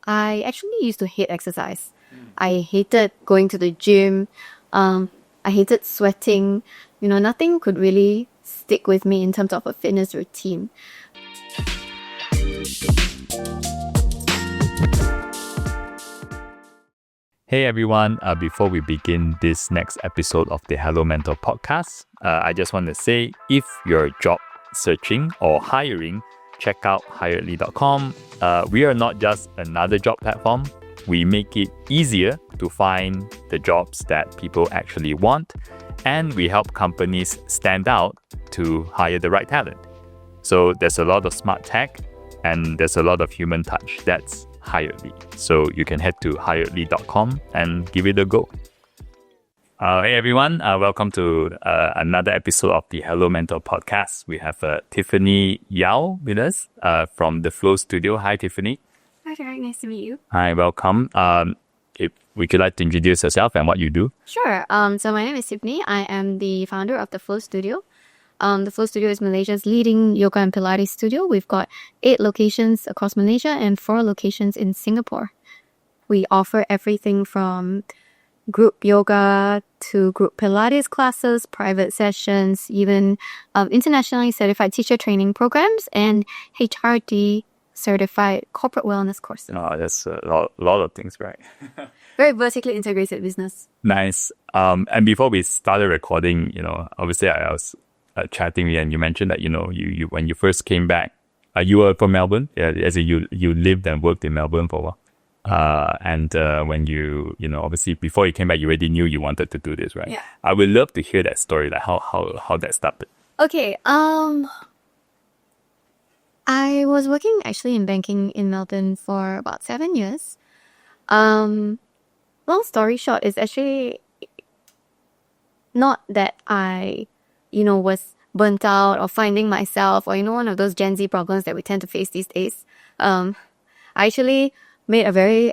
I actually used to hate exercise. I hated going to the gym. I hated sweating. Nothing could really stick with me in terms of a fitness routine. Hey everyone, before we begin this next episode of the Hello Mentor podcast, I just want to say if you're job searching or hiring, check out hiredly.com. We are not just another job platform. We make it easier to find the jobs that people actually want, and we help companies stand out to hire the right talent. So there's a lot of smart tech and there's a lot of human touch. That's Hiredly. So you can head to hiredly.com and give it a go. Hey everyone, welcome to another episode of the Hello Mentor podcast. We have Tiffany Yow with us from the Flow Studio. Hi Tiffany. Hi, very nice to meet you. Hi, welcome. If would you like to introduce yourself and what you do? Sure. So my name is Tiffany. I am the founder of the Flow Studio. The Flow Studio is Malaysia's leading yoga and Pilates studio. We've got 8 locations across Malaysia and 4 locations in Singapore. We offer everything from group yoga to group Pilates classes, private sessions, even internationally certified teacher training programs, and HRD certified corporate wellness courses. Oh, that's a lot of things, right? Very vertically integrated business. Nice. And before we started recording, obviously I was chatting and you mentioned that, you when you first came back, you were from Melbourne. Yeah, as you lived and worked in Melbourne for a while. And when you obviously before you came back, you already knew you wanted to do this, right? Yeah. I would love to hear that story, like how that started. Okay. I was working actually in banking in Melbourne for about 7 years. Long story short, it's actually not that I was burnt out or finding myself or, one of those Gen Z problems that we tend to face these days. I actually made a very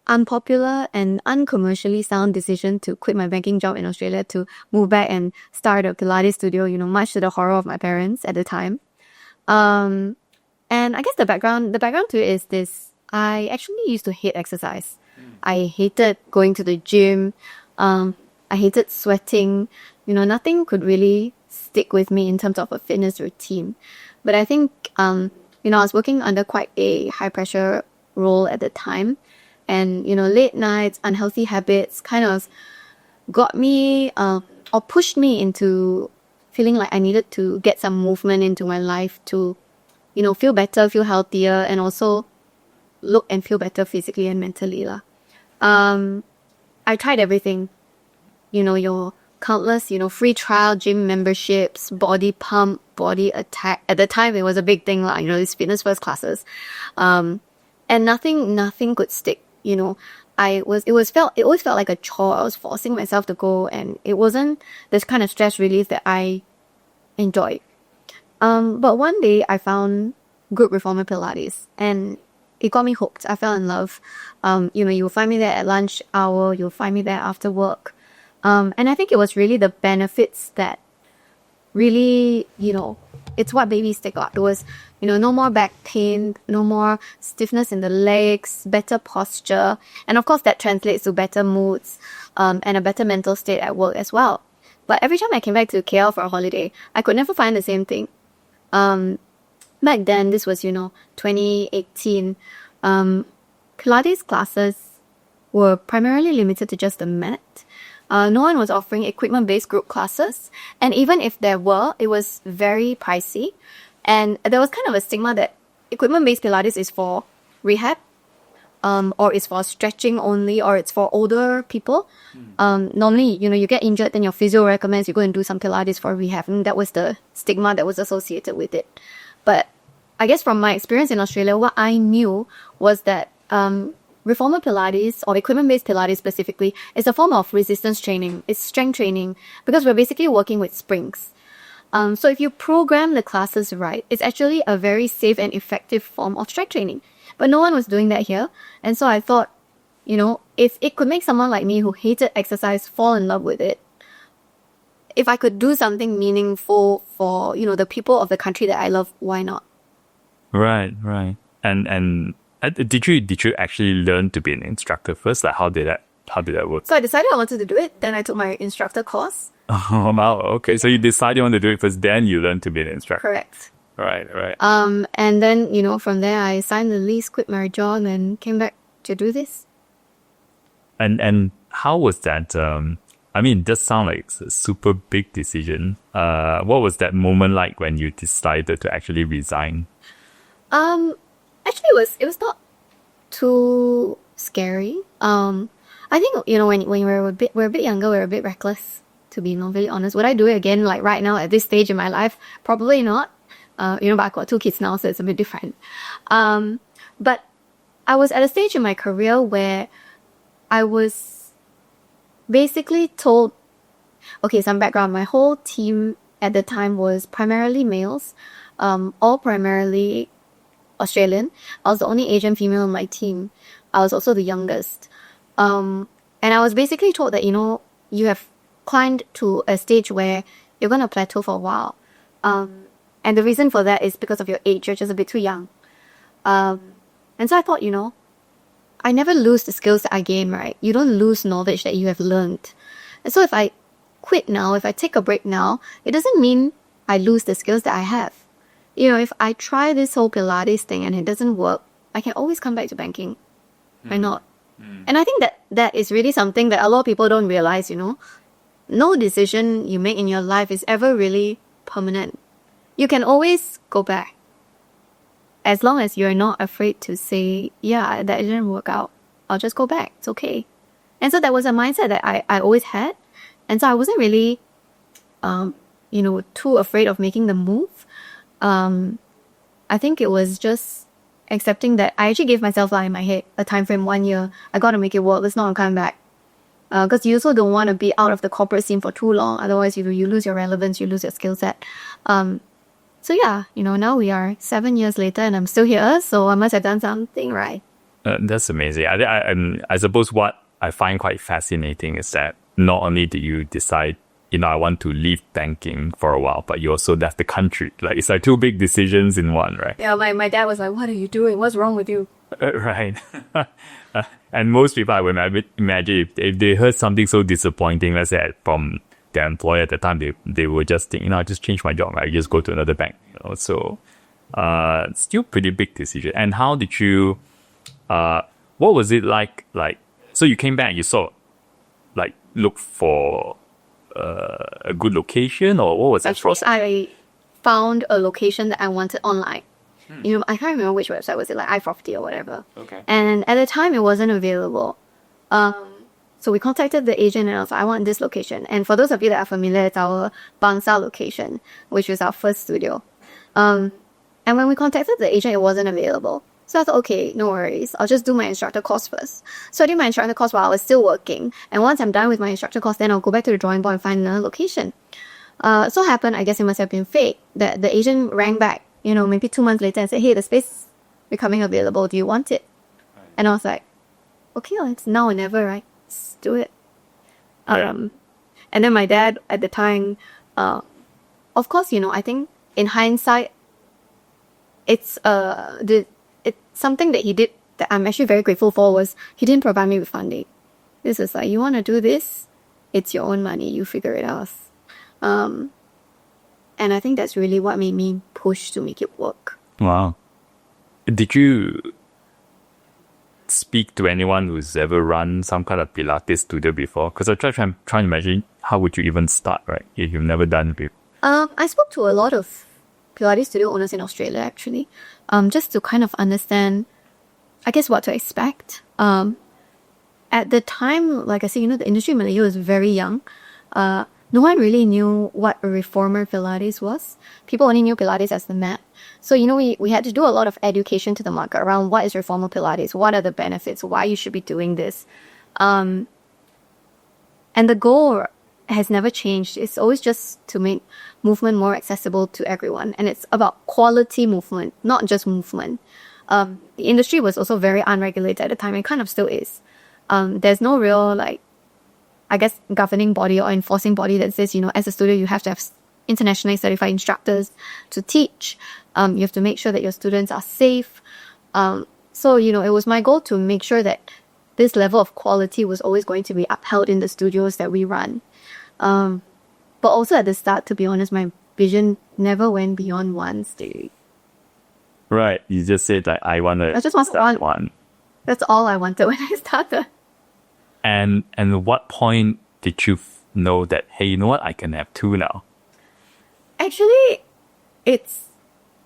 unpopular and uncommercially sound decision to quit my banking job in Australia to move back and start a Pilates studio, much to the horror of my parents at the time. And I guess the background to it is this. I actually used to hate exercise. I hated going to the gym. I hated sweating. Nothing could really stick with me in terms of a fitness routine. But I think, I was working under quite a high pressure role at the time. And, late nights, unhealthy habits kind of got me or pushed me into feeling like I needed to get some movement into my life to, feel better, feel healthier, and also look and feel better physically and mentally. I tried everything. Your countless, free trial gym memberships, body pump, body attack. At the time, it was a big thing, these fitness first classes. And nothing could stick. It always felt like a chore. I was forcing myself to go, and it wasn't this kind of stress relief that I enjoyed. But one day I found group reformer Pilates, and it got me hooked. I fell in love. You'll find me there at lunch hour. You'll find me there after work. And I think it was really the benefits that really, it's what babies take out. It was, no more back pain, no more stiffness in the legs, better posture. And of course, that translates to better moods and a better mental state at work as well. But every time I came back to KL for a holiday, I could never find the same thing. Back then, this was, 2018, Pilates classes were primarily limited to just the mat. No one was offering equipment-based group classes. And even if there were, it was very pricey. And there was kind of a stigma that equipment-based Pilates is for rehab, or it's for stretching only, or it's for older people. Normally, you get injured, then your physio recommends you go and do some Pilates for rehab. And that was the stigma that was associated with it. But I guess from my experience in Australia, what I knew was that reformer Pilates, or equipment-based Pilates specifically, is a form of resistance training. It's strength training because we're basically working with springs. So if you program the classes right, it's actually a very safe and effective form of strength training. But no one was doing that here. And so I thought, if it could make someone like me who hated exercise fall in love with it, if I could do something meaningful for, the people of the country that I love, why not? Right. And Did you actually learn to be an instructor first? Like how did that work? So I decided I wanted to do it. Then I took my instructor course. Oh wow, okay. So you decided you want to do it first, then you learn to be an instructor. Correct. Right. And then, from there I signed the lease, quit my job, and came back to do this. And how was that? I mean, it does sound like it's a super big decision. What was that moment like when you decided to actually resign? Actually, it was not too scary. I think when we're a bit younger, we're a bit reckless. To be really honest, would I do it again like right now at this stage in my life? Probably not. But I've got 2 kids now, so it's a bit different. But I was at a stage in my career where I was basically told, okay, some background. My whole team at the time was primarily males, all primarily Australian. I was the only Asian female on my team. I was also the youngest. And I was basically told that, you have climbed to a stage where you're going to plateau for a while. And the reason for that is because of your age. You're just a bit too young. And so I thought, I never lose the skills that I gain, right? You don't lose knowledge that you have learned. And so if I quit now, if I take a break now, it doesn't mean I lose the skills that I have. If I try this whole Pilates thing and it doesn't work, I can always come back to banking. Why not? And I think that is really something that a lot of people don't realize, No decision you make in your life is ever really permanent. You can always go back. As long as you're not afraid to say, yeah, that didn't work out. I'll just go back. It's okay. And so that was a mindset that I always had. And so I wasn't really, too afraid of making the move. I think it was just accepting that I actually gave myself in my head a time frame 1 year. I got to make it work. Let's not come back. Because you also don't want to be out of the corporate scene for too long. Otherwise, you lose your relevance, you lose your skill set. So yeah, now we are 7 years later and I'm still here. So I must have done something right. That's amazing. I suppose what I find quite fascinating is that not only do you decide, I want to leave banking for a while, but you also left the country. Like it's like 2 big decisions in one, right? Yeah, my dad was like, what are you doing? What's wrong with you? Right. And most people, I would imagine, if they heard something so disappointing, let's say from their employer at the time, they would just think, I just change my job. I just go to another bank. So still pretty big decision. And how did you, what was it like, so you came back, you saw, look for a good location, or what was that process? I found a location that I wanted online. I can't remember which website was it, like iProperty or whatever. Okay. And at the time, it wasn't available. So we contacted the agent and I was like, I want this location. And for those of you that are familiar, it's our Bangsar location, which was our first studio. And when we contacted the agent, it wasn't available. So I thought, okay, no worries. I'll just do my instructor course first. So I did my instructor course while I was still working. And once I'm done with my instructor course, then I'll go back to the drawing board and find another location. So happened, I guess it must have been fake, that the agent rang back, maybe 2 months later and said, hey, the space is becoming available. Do you want it? Right. And I was like, okay, it's now or never, right? Let's do it. And then my dad at the time, of course, I think in hindsight, it's something that he did that I'm actually very grateful for was he didn't provide me with funding. This is like, you want to do this? It's your own money. You figure it out. And I think that's really what made me push to make it work. Wow. Did you speak to anyone who's ever run some kind of Pilates studio before? Because I'm trying to imagine how would you even start, right? If you've never done it. I spoke to a lot of Pilates studio owners in Australia, actually, just to kind of understand, I guess, what to expect. At the time, like I said, the industry in Malaysia was very young. No one really knew what a reformer Pilates was. People only knew Pilates as the mat. So, we had to do a lot of education to the market around what is reformer Pilates, what are the benefits, why you should be doing this. And the goal has never changed. It's always just to make movement more accessible to everyone. And it's about quality movement, not just movement. The industry was also very unregulated at the time and kind of still is. There's no real, governing body or enforcing body that says, as a studio, you have to have internationally certified instructors to teach. You have to make sure that your students are safe. So, it was my goal to make sure that this level of quality was always going to be upheld in the studios that we run. But also at the start, to be honest, my vision never went beyond one stage. Right. You just said that I want to I just wanted one. That's all I wanted when I started. And what point did you know that, hey, you know what, I can have two now? Actually, it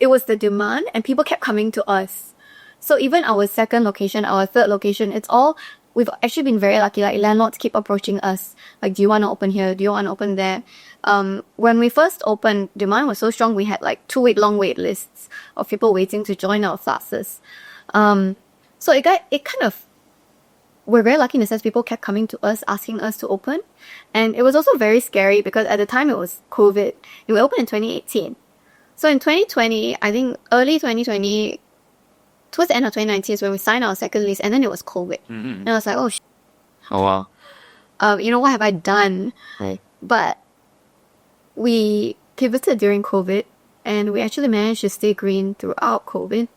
was the demand, and people kept coming to us. So even our second location, our third location, we've actually been very lucky. Like, landlords keep approaching us. Like, do you want to open here? Do you want to open there? When we first opened, demand was so strong, we had like 2-week-long wait lists of people waiting to join our classes. So it kind of, we're very lucky in the sense people kept coming to us, asking us to open. And it was also very scary because at the time it was COVID. We opened in 2018. So in 2020, I think early 2020, towards the end of 2019 is when we signed our second lease, and then it was COVID. And I was like, Oh, wow. what have I done? Right. But we pivoted during COVID, and we actually managed to stay green throughout COVID.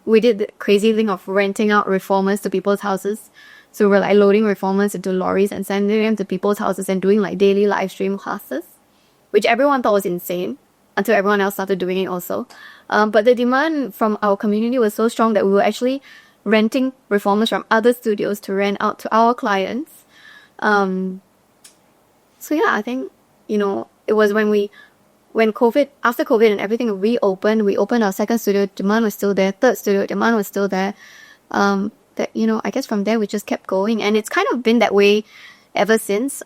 We did the crazy thing of renting out reformers to people's houses. So we were like loading reformers into lorries and sending them to people's houses and doing like daily live stream classes, which everyone thought was insane until everyone else started doing it also. But the demand from our community was so strong that we were actually renting reformers from other studios to rent out to our clients. So yeah, I think, it was after COVID and everything reopened, we opened our second studio, demand was still there, third studio, demand was still there. I guess from there we just kept going, and it's kind of been that way ever since.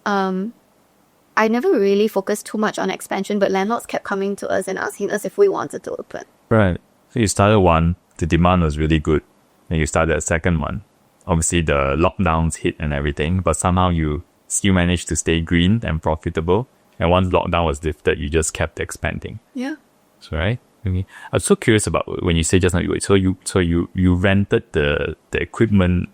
I never really focused too much on expansion, but landlords kept coming to us and asking us if we wanted to open. Right. So you started one, the demand was really good, and you started a second one. Obviously the lockdowns hit and everything, but somehow you still managed to stay green and profitable. And once lockdown was lifted, you just kept expanding. Yeah. So, right? Okay. I was so curious about when you say just now, so you rented the equipment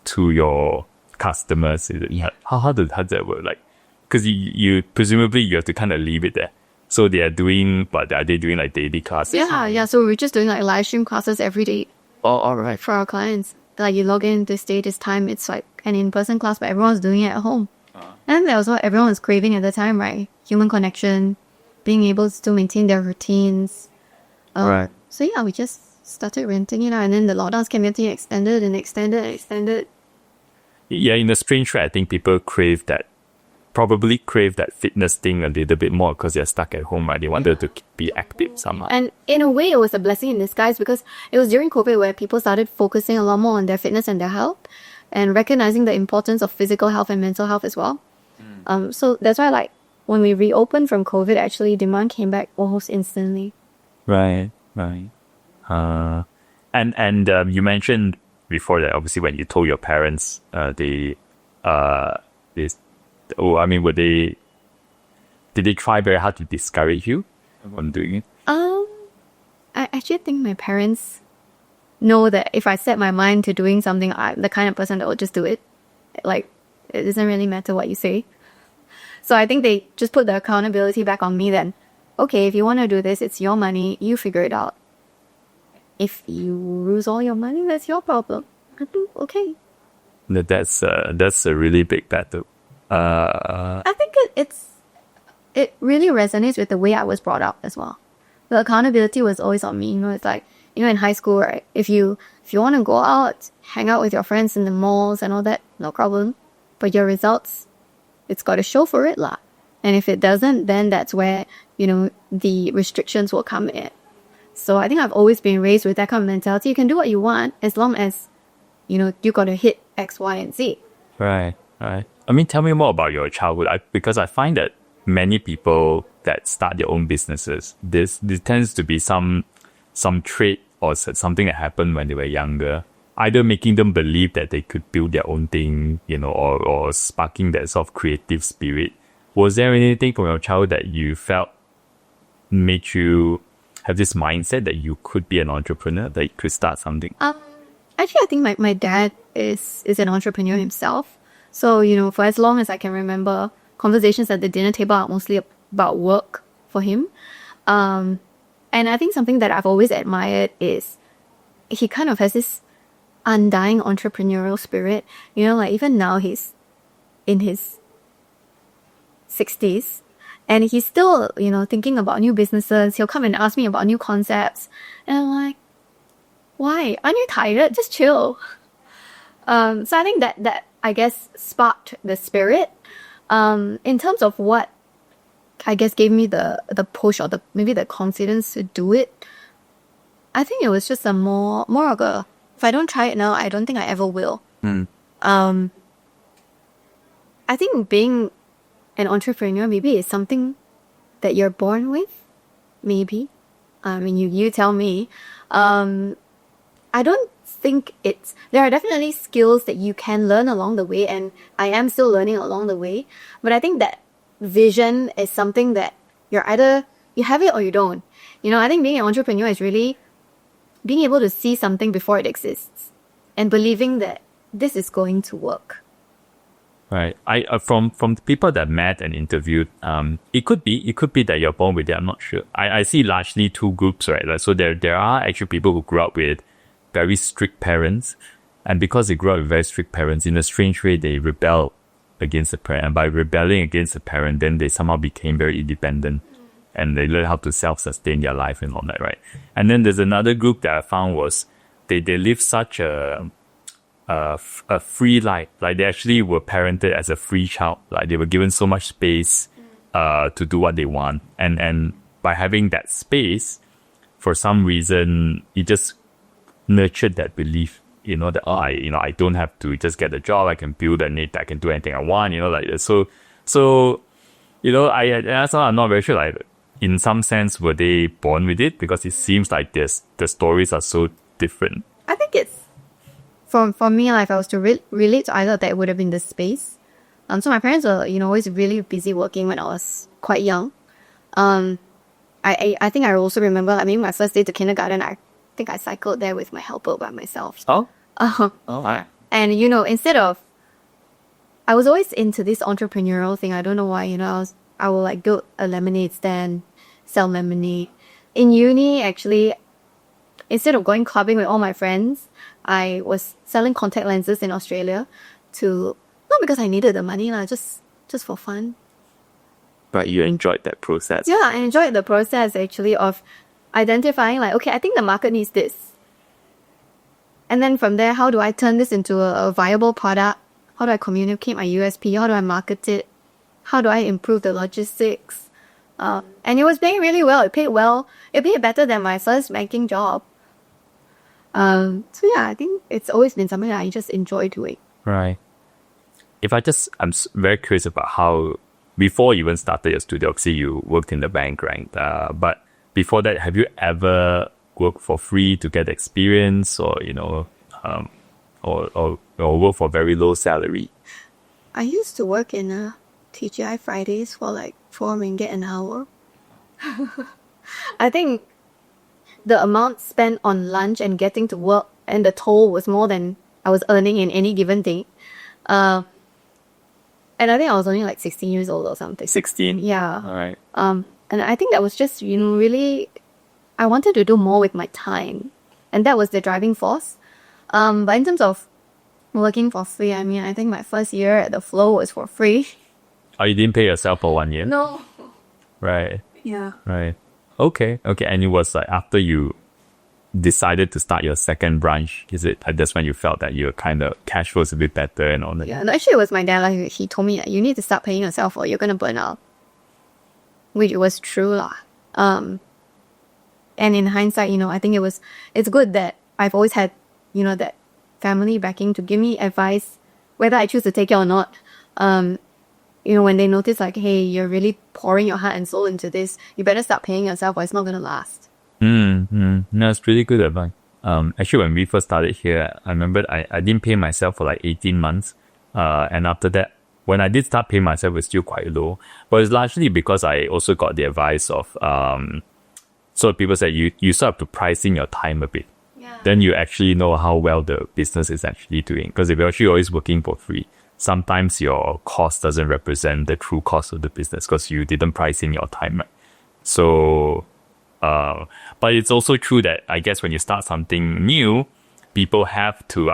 to your customers. Is it? How does that work? Like, because you presumably you have to kind of leave it there. So they are doing, but are they doing like daily classes? Yeah. So we're just doing like live stream classes every day. Oh, all right. For our clients. Like, you log in this day, this time, it's like an in-person class, but everyone's doing it at home. And that was what everyone was craving at the time, right? Human connection, being able to maintain their routines. Right. So yeah, we just started renting it out, and then the lockdowns came in, extended and extended and extended. Yeah, in the strange way, I think people probably crave that fitness thing a little bit more because they're stuck at home, right? They wanted to be active somehow. And in a way, it was a blessing in disguise because it was during COVID where people started focusing a lot more on their fitness and their health and recognizing the importance of physical health and mental health as well. So that's why, like, when we reopened from COVID, actually demand came back almost instantly. Right. And you mentioned before that obviously when you told your parents, did they try very hard to discourage you from doing it? I actually think my parents know that if I set my mind to doing something, I'm the kind of person that will just do it. Like, it doesn't really matter what you say. So I think they just put the accountability back on me then. Okay, if you want to do this, it's your money, you figure it out. If you lose all your money, that's your problem. I think, okay. That's a really big battle. I think it really resonates with the way I was brought up as well. The accountability was always on me. It's like, in high school, right? If you want to go out, hang out with your friends in the malls and all that, no problem. But your results, it's got to show for it lah. And if it doesn't, then that's where, the restrictions will come in. So I think I've always been raised with that kind of mentality. You can do what you want as long as, you got to hit X, Y, and Z. Right. I mean, tell me more about your childhood. Because I find that many people that start their own businesses, this tends to be some trait or something that happened when they were younger, either making them believe that they could build their own thing, or sparking that sort of creative spirit. Was there anything from your childhood that you felt made you have this mindset that you could be an entrepreneur, that you could start something? Actually, I think my dad is an entrepreneur himself. So, for as long as I can remember, conversations at the dinner table are mostly about work for him. And I think something that I've always admired is he kind of has this undying entrepreneurial spirit. You know, like even now he's in his 60s and he's still, you know, thinking about new businesses. He'll come and ask me about new concepts. And I'm like, why? Aren't you tired? Just chill. So I think that I guess sparked the spirit. In terms of what I guess gave me the push or maybe the confidence to do it, I think it was just a more of a, if I don't try it now, I don't think I ever will. I think being an entrepreneur maybe is something that you're born with. Maybe. I mean, you tell me. I don't think there are definitely skills that you can learn along the way, and I am still learning along the way. But I think that vision is something that you're either, you have it or you don't. You know, I think being an entrepreneur is really being able to see something before it exists and believing that this is going to work. Right. I from the people that met and interviewed, it could be that you're born with it. I'm not sure. I see largely two groups, right? Like, so there are actually people who grew up with very strict parents, and because they grew up with very strict parents, in a strange way, they rebel against the parent. And by rebelling against the parent, then they somehow became very independent, and they learn how to self-sustain their life and all that, right? And then there's another group that I found was they live such a free life. Like they actually were parented as a free child. Like they were given so much space to do what they want, and by having that space, for some reason, it just nurtured that belief, you know, that I don't have to just get a job. I can build a net. I can do anything I want. You know, like so. You know, I'm not very sure. Like in some sense, were they born with it? Because it seems like the stories are so different. I think it's for me, like if I was to relate to either, that it would have been the space. So my parents were, you know, always really busy working when I was quite young. I think I also remember, I mean, my first day to kindergarten, I think I cycled there with my helper by myself. Oh? Right. And, you know, I was always into this entrepreneurial thing. I don't know why, you know, I will like build a lemonade stand, sell lemonade. In uni, actually, instead of going clubbing with all my friends, I was selling contact lenses in Australia not because I needed the money, just for fun. But you enjoyed that process. Yeah, I enjoyed the process actually of identifying like, okay, I think the market needs this. And then from there, how do I turn this into a viable product? How do I communicate my USP? How do I market it? How do I improve the logistics? And it was paying really well. It paid well. It paid better than my first banking job. So yeah, I think it's always been something that I just enjoy doing. Right. I'm very curious about how, before you even started your studio, obviously you worked in the bank, right? But before that, have you ever worked for free to get experience, or, you know, or work for very low salary? I used to work in TGI Fridays for like 4 ringgit an hour. I think the amount spent on lunch and getting to work and the toll was more than I was earning in any given day. And I think I was only like 16 years old or something. 16? Yeah. All right. And I think that was just, you know, really, I wanted to do more with my time. And that was the driving force. But in terms of working for free, I mean, I think my first year at the Flow was for free. Oh, you didn't pay yourself for 1 year? No. Right. Yeah. Right. Okay. And it was like after you decided to start your second branch, is it that's when you felt that your kind of cash flow is a bit better and all that? Yeah. No, actually, it was my dad. Like, he told me that you need to start paying yourself or you're going to burn out. Which was true lah. And in hindsight, you know, I think it's good that I've always had, you know, that family backing to give me advice, whether I choose to take it or not. You know, when they notice like, hey, you're really pouring your heart and soul into this, you better start paying yourself or it's not going to last. No, it's really good advice. Actually, when we first started here, I remember I didn't pay myself for like 18 months. And after that, when I did start paying myself, it was still quite low. But it's largely because I also got the advice of, so people say you sort of have to price in your time a bit. Yeah. Then you actually know how well the business is actually doing. Because if you're actually always working for free, sometimes your cost doesn't represent the true cost of the business because you didn't price in your time, right? So But it's also true that I guess when you start something new, people have to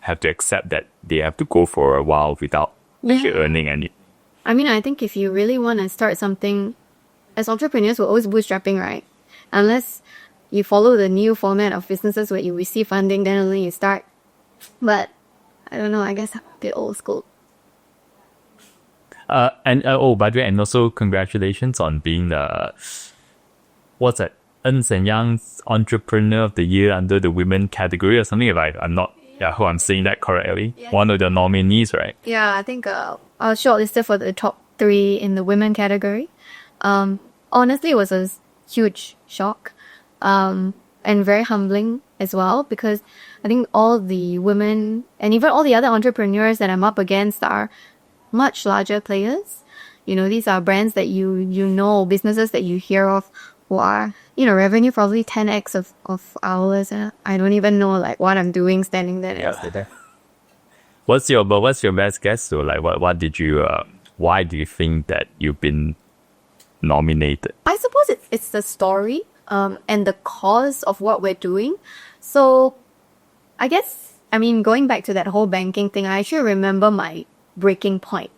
accept that they have to go for a while without earning any. I mean, I think if you really want to start something, as entrepreneurs, we're always bootstrapping, right? Unless you follow the new format of businesses where you receive funding, then only you start. But I don't know, I guess I'm a bit old school. By the way, and also congratulations on being the what's that? Ernst & Young's Entrepreneur of the Year under the women category or something. If I'm not, hope I'm saying that correctly. Yeah. One of the nominees, right? Yeah, I think I was shortlisted for the top 3 in the women category. Honestly, it was a huge shock, and very humbling as well, because I think all the women and even all the other entrepreneurs that I'm up against are much larger players. These are brands that you know, businesses that you hear of, who are, revenue probably 10x of ours. I don't even know like what I'm doing standing there. Yeah. What's your best guess? So like what did you why do you think that you've been nominated? I suppose it's the story and the cause of what we're doing. So I guess, I mean, going back to that whole banking thing, I actually remember my breaking point.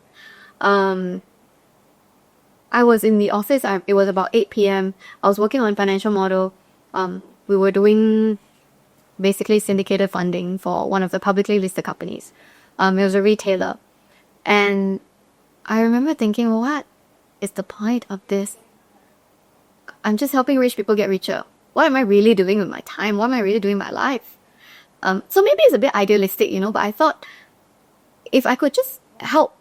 I was in the office. It was about 8 p.m. I was working on financial model. We were doing basically syndicated funding for one of the publicly listed companies. It was a retailer. And I remember thinking, what is the point of this? I'm just helping rich people get richer. What am I really doing with my time? What am I really doing with my life? So maybe it's a bit idealistic, but I thought if I could just help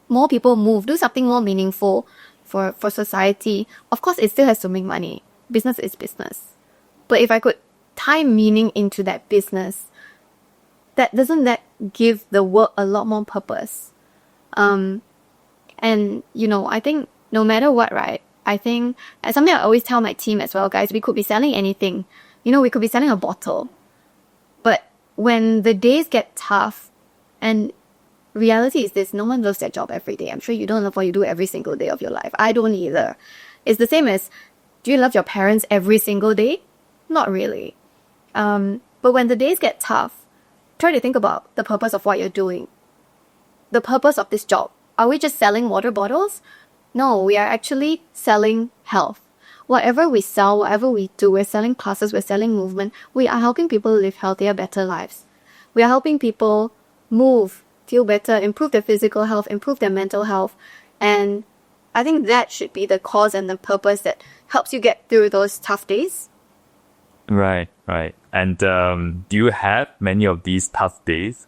more people move, do something more meaningful for society. Of course, it still has to make money. Business is business. But if I could tie meaning into that business, doesn't that give the work a lot more purpose? And, I think no matter what, right? I think, and something I always tell my team as well, guys, we could be selling anything. We could be selling a bottle. But when the days get tough, and reality is this, no one loves their job every day. I'm sure you don't love what you do every single day of your life. I don't either. It's the same as, do you love your parents every single day? Not really. But when the days get tough, try to think about the purpose of what you're doing. The purpose of this job. Are we just selling water bottles? No, we are actually selling health. Whatever we sell, whatever we do, we're selling classes, we're selling movement. We are helping people live healthier, better lives. We are helping people move, feel better, improve their physical health, improve their mental health. And I think that should be the cause and the purpose that helps you get through those tough days. Right. And do you have many of these tough days?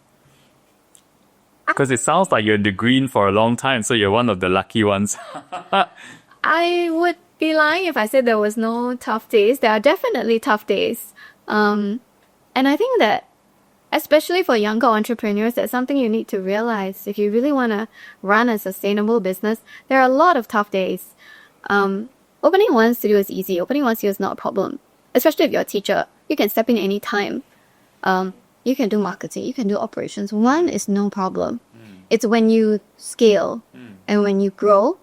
Because it sounds like you're in the green for a long time, so you're one of the lucky ones. I would be lying if I said there was no tough days. There are definitely tough days. And I think that, especially for younger entrepreneurs, that's something you need to realize. If you really want to run a sustainable business, there are a lot of tough days. Opening one studio is easy. Opening one studio is not a problem. Especially if you're a teacher, you can step in any time. You can do marketing, you can do operations. One is no problem. It's when you scale and when you grow.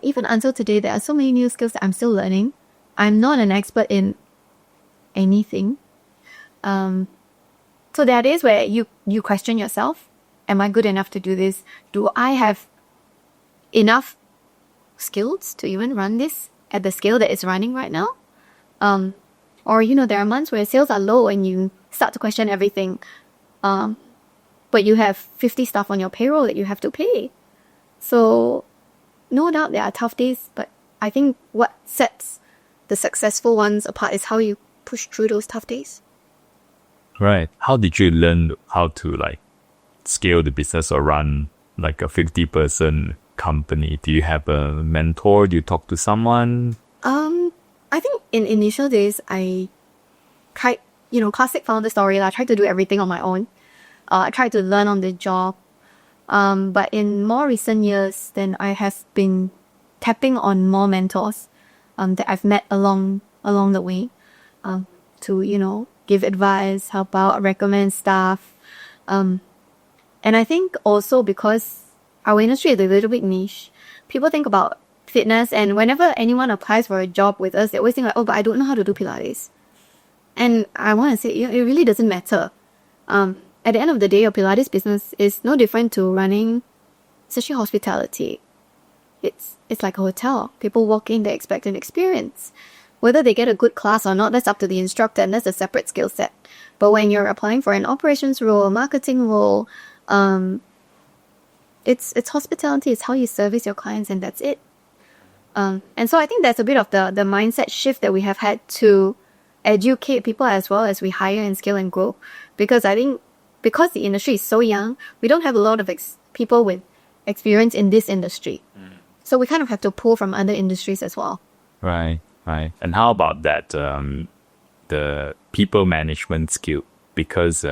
Even until today, there are so many new skills that I'm still learning. I'm not an expert in anything. So there are days where you question yourself. Am I good enough to do this? Do I have enough skills to even run this at the scale that it's running right now? Or, there are months where sales are low and you start to question everything. But you have 50 staff on your payroll that you have to pay. So no doubt there are tough days, but I think what sets the successful ones apart is how you push through those tough days. Right. How did you learn how to scale the business or run a 50-person company? Do you have a mentor? Do you talk to someone? I think in initial days, I tried, classic founder story. I tried to do everything on my own. I tried to learn on the job. But in more recent years, then I have been tapping on more mentors that I've met along the way to, give advice, help out, recommend stuff. And I think also because our industry is a little bit niche, people think about fitness, and whenever anyone applies for a job with us, they always think like, oh, but I don't know how to do Pilates. And I want to say, it really doesn't matter. At the end of the day, your Pilates business is no different to running, especially hospitality. It's like a hotel. People walk in, they expect an experience. Whether they get a good class or not, that's up to the instructor, and that's a separate skill set. But when you're applying for an operations role, a marketing role, it's hospitality. It's how you service your clients, and that's it. And so I think that's a bit of the mindset shift that we have had to educate people as well as we hire and scale and grow. Because I think because the industry is so young, we don't have a lot of people with experience in this industry. So we kind of have to pull from other industries as well. Right. And how about that, the people management skill? Because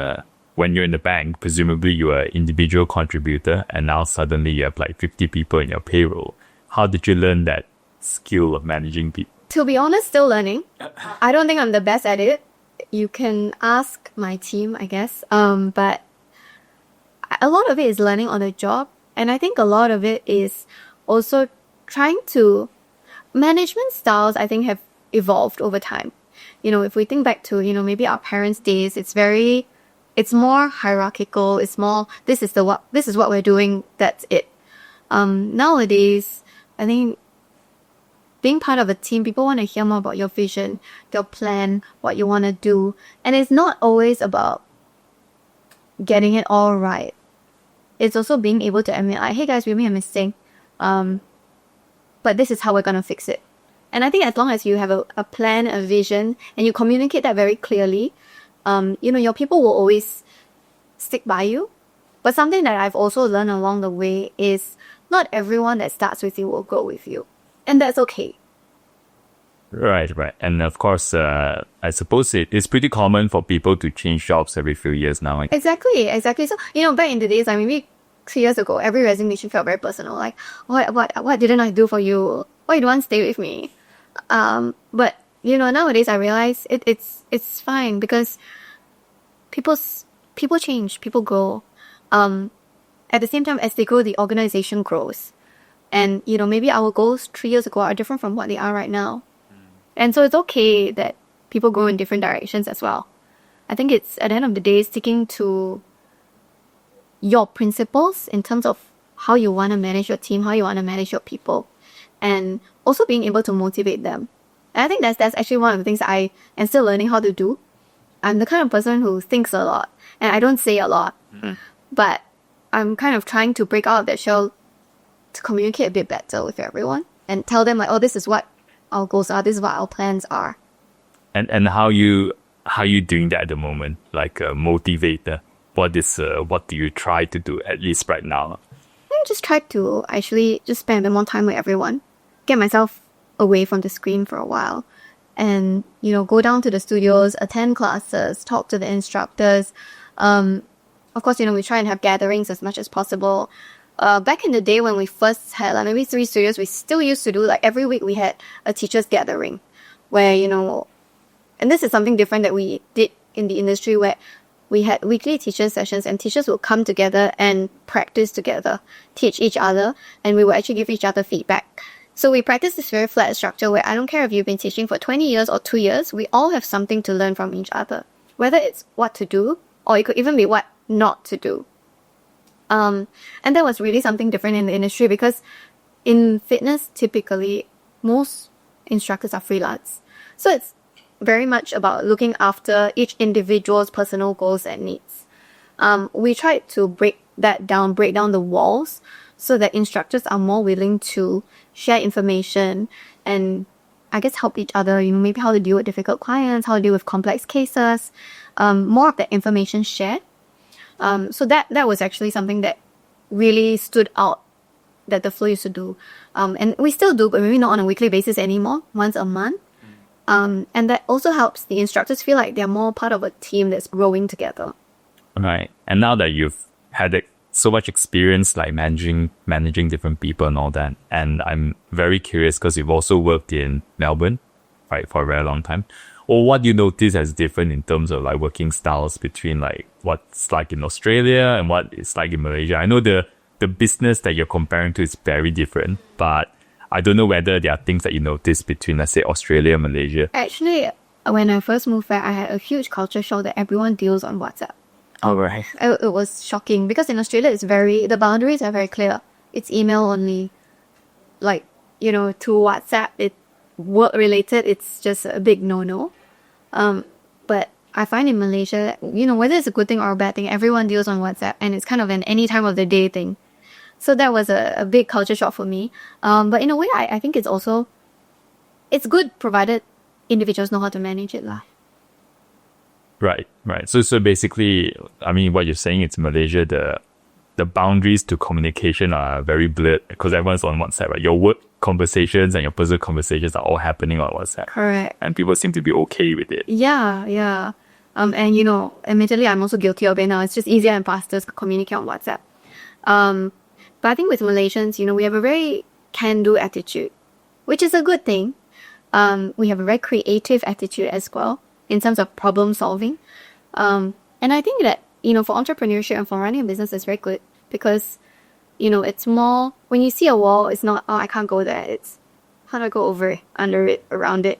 when you're in the bank, presumably you are an individual contributor, and now suddenly you have like 50 people in your payroll. How did you learn that skill of managing people? To be honest, still learning. I don't think I'm the best at it. You can ask my team, I guess. But a lot of it is learning on the job. And I think a lot of it is also trying to... Management styles, I think, have evolved over time. If we think back to, maybe our parents' days, it's more hierarchical. It's more, this is what we're doing. That's it. Nowadays, I think being part of a team, people want to hear more about your vision, your plan, what you want to do. And it's not always about getting it all right. It's also being able to admit, like, hey guys, we made a mistake. But this is how we're going to fix it. And I think as long as you have a plan, a vision, and you communicate that very clearly, your people will always stick by you. But something that I've also learned along the way is not everyone that starts with you will go with you. And that's okay. Right. And of course, I suppose it's pretty common for people to change jobs every few years now. Exactly. So, back in the days, maybe 3 years ago, every resignation felt very personal. Like, what didn't I do for you? Why you don't want to stay with me? But, nowadays I realize it's fine because people change, people grow. At the same time, as they grow, the organization grows. And, maybe our goals 3 years ago are different from what they are right now. And so it's okay that people go in different directions as well. I think it's, at the end of the day, sticking to your principles in terms of how you want to manage your team, how you want to manage your people, and also being able to motivate them. And I think that's actually one of the things I am still learning how to do. I'm the kind of person who thinks a lot, and I don't say a lot. But I'm kind of trying to break out of that shell to communicate a bit better with everyone and tell them like, oh, this is what our goals are, this is what our plans are. And how you doing that at the moment? Like a motivator. What do you try to do, at least right now? I just try to actually just spend a bit more time with everyone. Get myself away from the screen for a while. And, go down to the studios, attend classes, talk to the instructors. Of course, we try and have gatherings as much as possible. Back in the day when we first had like maybe 3 studios, we still used to do like every week we had a teachers gathering where, and this is something different that we did in the industry where we had weekly teacher sessions and teachers would come together and practice together, teach each other, and we would actually give each other feedback. So we practice this very flat structure where I don't care if you've been teaching for 20 years or 2 years, we all have something to learn from each other. Whether it's what to do, or it could even be what not to do. And that was really something different in the industry because in fitness, typically, most instructors are freelance. So it's very much about looking after each individual's personal goals and needs. We tried to break down the walls so that instructors are more willing to share information and I guess help each other, maybe how to deal with difficult clients, how to deal with complex cases, more of that information shared. So that was actually something that really stood out that the flow used to do. And we still do, but maybe not on a weekly basis anymore, once a month. And that also helps the instructors feel like they're more part of a team that's growing together. Right. And now that you've had so much experience like managing different people and all that, and I'm very curious because you've also worked in Melbourne, right, for a very long time. Or what do you notice as different in terms of like working styles between like what's like in Australia and what it's like in Malaysia? I know the business that you're comparing to is very different, but I don't know whether there are things that you notice between, let's say, Australia and Malaysia. Actually, when I first moved back, I had a huge culture shock that everyone deals on WhatsApp. All right. It was shocking because in Australia, the boundaries are very clear. It's email only. Like, to WhatsApp, it work related, it's just a big no-no. But I find in Malaysia, whether it's a good thing or a bad thing, everyone deals on WhatsApp and it's kind of an any time of the day thing. So that was a big culture shock for me. But in a way, I think it's good provided individuals know how to manage it lah. Right. So basically, I mean, what you're saying, it's Malaysia, the boundaries to communication are very blurred because everyone's on WhatsApp, right? Your work conversations and your personal conversations are all happening on WhatsApp. Correct. And people seem to be okay with it. Yeah. And admittedly, I'm also guilty of it now. It's just easier and faster to communicate on WhatsApp. But I think with Malaysians, we have a very can-do attitude, which is a good thing. We have a very creative attitude as well in terms of problem solving. And I think that, for entrepreneurship and for running a business, it's very good because, it's more, when you see a wall, it's not, oh, I can't go there. It's, how do I go over it, under it, around it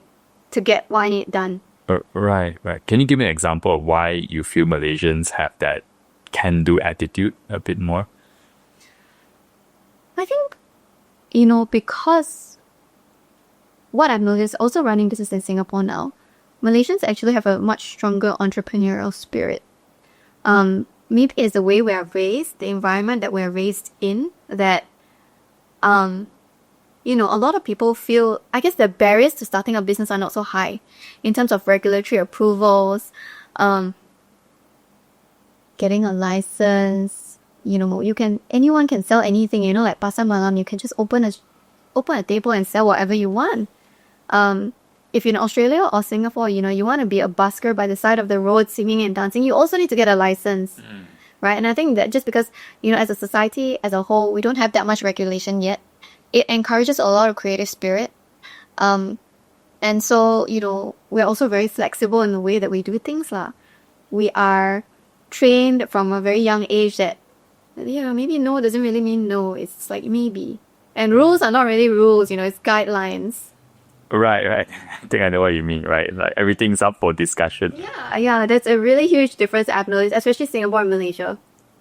to get what I need done? Right. Can you give me an example of why you feel Malaysians have that can-do attitude a bit more? I think, because what I've noticed also running business in Singapore now, Malaysians actually have a much stronger entrepreneurial spirit. Maybe it's the way we are raised, the environment that we're raised in, that, a lot of people feel, I guess the barriers to starting a business are not so high in terms of regulatory approvals, getting a license, anyone can sell anything, like Pasar Malam, you can just open a table and sell whatever you want. If you're in Australia or Singapore, you want to be a busker by the side of the road singing and dancing, you also need to get a license, right? And I think that just because, as a society as a whole, we don't have that much regulation yet, it encourages a lot of creative spirit. And so, we're also very flexible in the way that we do things lah. We are trained from a very young age that, maybe no doesn't really mean no. It's like maybe. And rules are not really rules, it's guidelines. Right. I think I know what you mean, right? Like everything's up for discussion. Yeah, that's a really huge difference I've noticed, especially Singapore and Malaysia.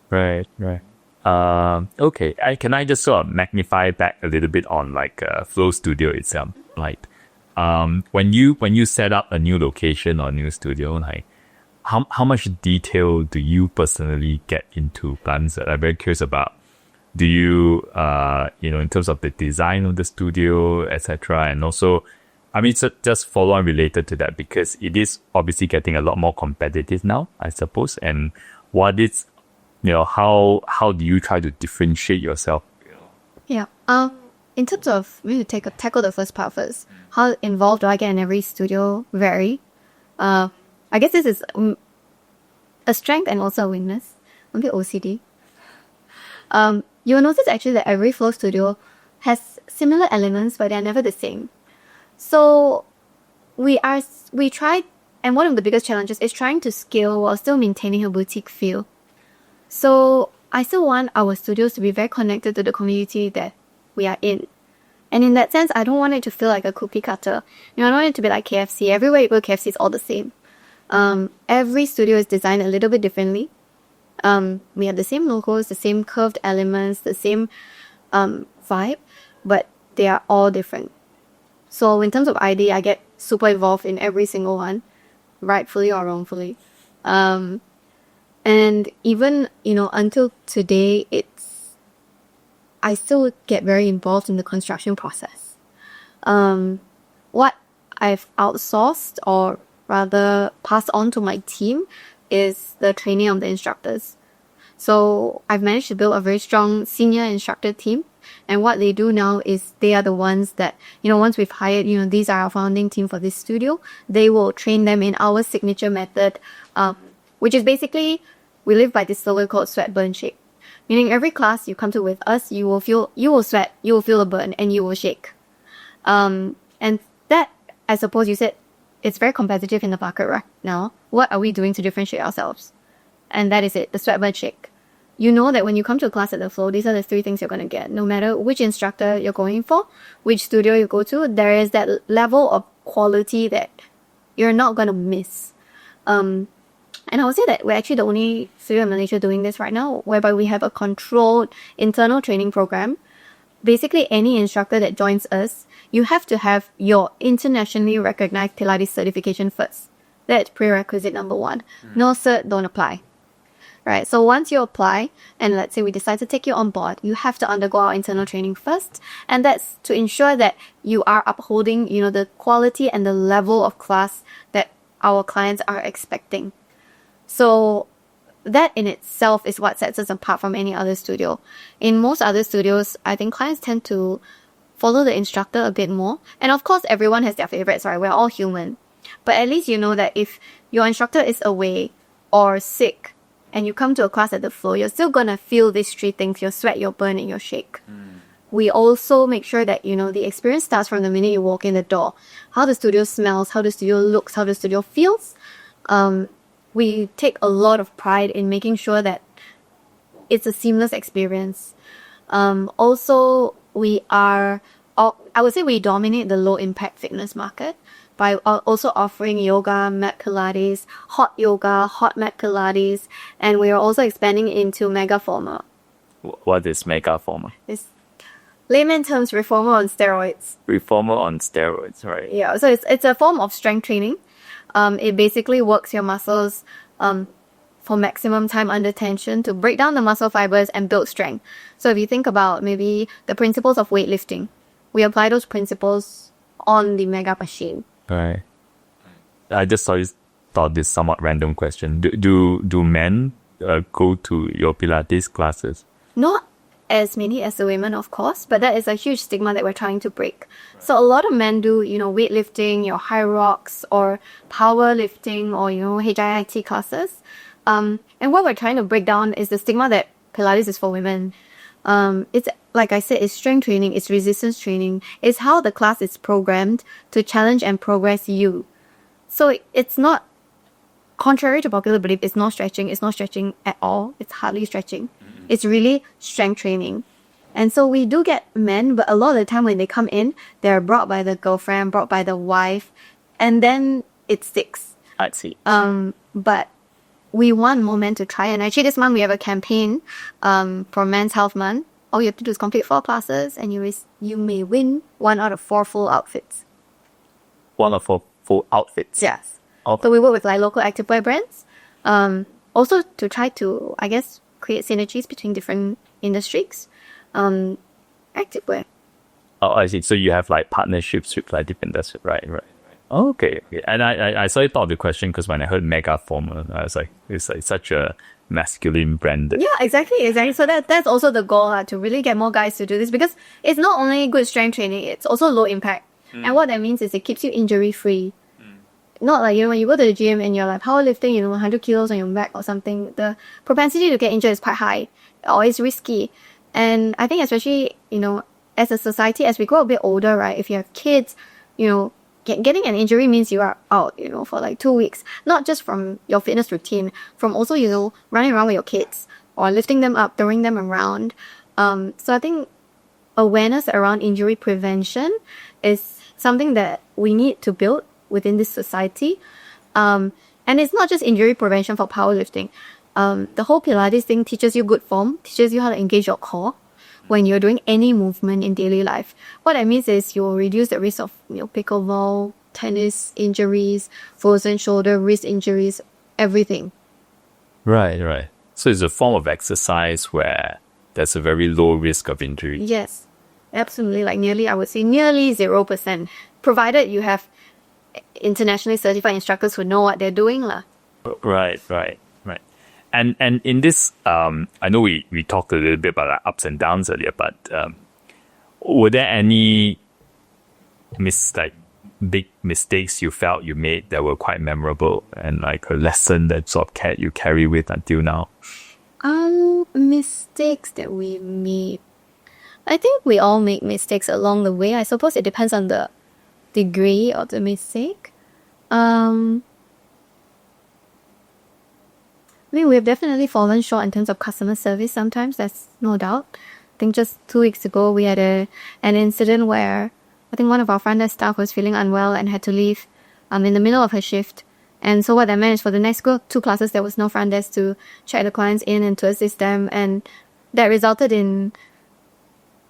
Right. Okay. Can I just sort of magnify back a little bit on Flow Studio itself? Like, when you set up a new location or new studio, like, how much detail do you personally get into plans? I'm very curious about. Do you, in terms of the design of the studio, etc., and also, I mean, so just follow on related to that because it is obviously getting a lot more competitive now, I suppose. And what is, how do you try to differentiate yourself? Yeah. In terms of maybe tackle the first part first. How involved do I get in every studio? Vary. I guess this is a strength and also a weakness. I'm a bit OCD. You'll notice actually that every Flow studio has similar elements, but they're never the same. So we try, and one of the biggest challenges is trying to scale while still maintaining a boutique feel. So I still want our studios to be very connected to the community that we are in. And in that sense, I don't want it to feel like a cookie cutter. I don't want it to be like KFC. Everywhere you go, KFC is all the same. Every studio is designed a little bit differently. We have the same logos, the same curved elements, the same vibe, but they are all different. So in terms of ID, I get super involved in every single one, rightfully or wrongfully. And even, until today, I still get very involved in the construction process. What I've outsourced or rather passed on to my team is the training of the instructors. So I've managed to build a very strong senior instructor team. And what they do now is they are the ones that, once we've hired, these are our founding team for this studio, they will train them in our signature method, which is basically, we live by this slogan called sweat, burn, shake. Meaning every class you come to with us, you will sweat, you will feel a burn, and you will shake. And that, I suppose you said, it's very competitive in the market right now. What are we doing to differentiate ourselves? And that is it, the sweat, burn, shake. you know that when you come to a class at the flow, these are the three things you're going to get. No matter which instructor you're going for, which studio you go to, there is that level of quality that you're not going to miss. And I would say that we're actually the only studio in Malaysia doing this right now, whereby we have a controlled internal training program. Basically, any instructor that joins us, you have to have your internationally recognized Pilates certification first. That's prerequisite number one. No cert, don't apply. Right, so once you apply, and let's say we decide to take you on board, you have to undergo our internal training first, and that's to ensure that you are upholding, the quality and the level of class that our clients are expecting. So that in itself is what sets us apart from any other studio. In most other studios, I think clients tend to follow the instructor a bit more, and of course, everyone has their favorites, right? We're all human, but at least you know that if your instructor is away or sick, and you come to a class at the flow, you're still going to feel these three things: your sweat, your burn, and your shake. We also make sure that, the experience starts from the minute you walk in the door. How the studio smells, how the studio looks, how the studio feels. We take a lot of pride in making sure that it's a seamless experience. Also, I would say we dominate the low-impact fitness market by also offering yoga, mat Pilates, hot yoga, hot mat Pilates, and we are also expanding into mega former. What is mega former? It's layman terms, reformer on steroids. Reformer on steroids, right? Yeah, so it's a form of strength training. It basically works your muscles for maximum time under tension to break down the muscle fibers and build strength. So if you think about maybe the principles of weightlifting, we apply those principles on the mega machine. Right. I just thought this somewhat random question. Do men go to your Pilates classes? Not as many as the women, of course, but that is a huge stigma that we're trying to break. Right. So a lot of men do, weightlifting, your high rocks, or powerlifting, or, HIIT classes. And what we're trying to break down is the stigma that Pilates is for women. It's, like I said, it's strength training, it's resistance training, it's how the class is programmed to challenge and progress you. So it's not, contrary to popular belief, it's not stretching at all. It's hardly stretching. It's really strength training. And so we do get men, but a lot of the time when they come in, they're brought by the girlfriend, brought by the wife, and then it sticks. I see. But we want more men to try. And actually this month we have a campaign for Men's Health Month. All you have to do is complete 4 classes and you may win 1 out of 4 full outfits. 1 out of 4 full outfits? Yes. Oh. So we work with local activewear brands. Also to try to, I guess, create synergies between different industries. Activewear. Oh, I see. So you have partnerships with different industries, right? Oh, okay. And I sort of thought of the question because when I heard mega former, I was like, it's such a masculine brand. Yeah, exactly. So that's also the goal, to really get more guys to do this, because it's not only good strength training, it's also low impact. And what that means is it keeps you injury free. Not like, when you go to the gym and you're powerlifting, 100 kilos on your back or something, the propensity to get injured is quite high, or it's risky. And I think especially, as a society, as we grow a bit older, right, if you have kids, getting an injury means you are out, for 2 weeks. Not just from your fitness routine, from also, running around with your kids or lifting them up, throwing them around. So I think awareness around injury prevention is something that we need to build within this society. And it's not just injury prevention for powerlifting. The whole Pilates thing teaches you good form, teaches you how to engage your core when you're doing any movement in daily life. What that means is you'll reduce the risk of pickleball, tennis injuries, frozen shoulder, wrist injuries, everything. Right. So it's a form of exercise where there's a very low risk of injury. Yes, absolutely. I would say nearly 0%, provided you have internationally certified instructors who know what they're doing. Right. And in this, I know we talked a little bit about ups and downs earlier, but were there any big mistakes you felt you made that were quite memorable and a lesson that sort of you carry with until now? Mistakes that we made. I think we all make mistakes along the way. I suppose it depends on the degree of the mistake. I mean, we've definitely fallen short in terms of customer service sometimes, there's no doubt. I think just 2 weeks ago, we had an incident where I think one of our front desk staff was feeling unwell and had to leave in the middle of her shift. And so what that meant is for the next 2 classes, there was no front desk to check the clients in and to assist them. And that resulted in,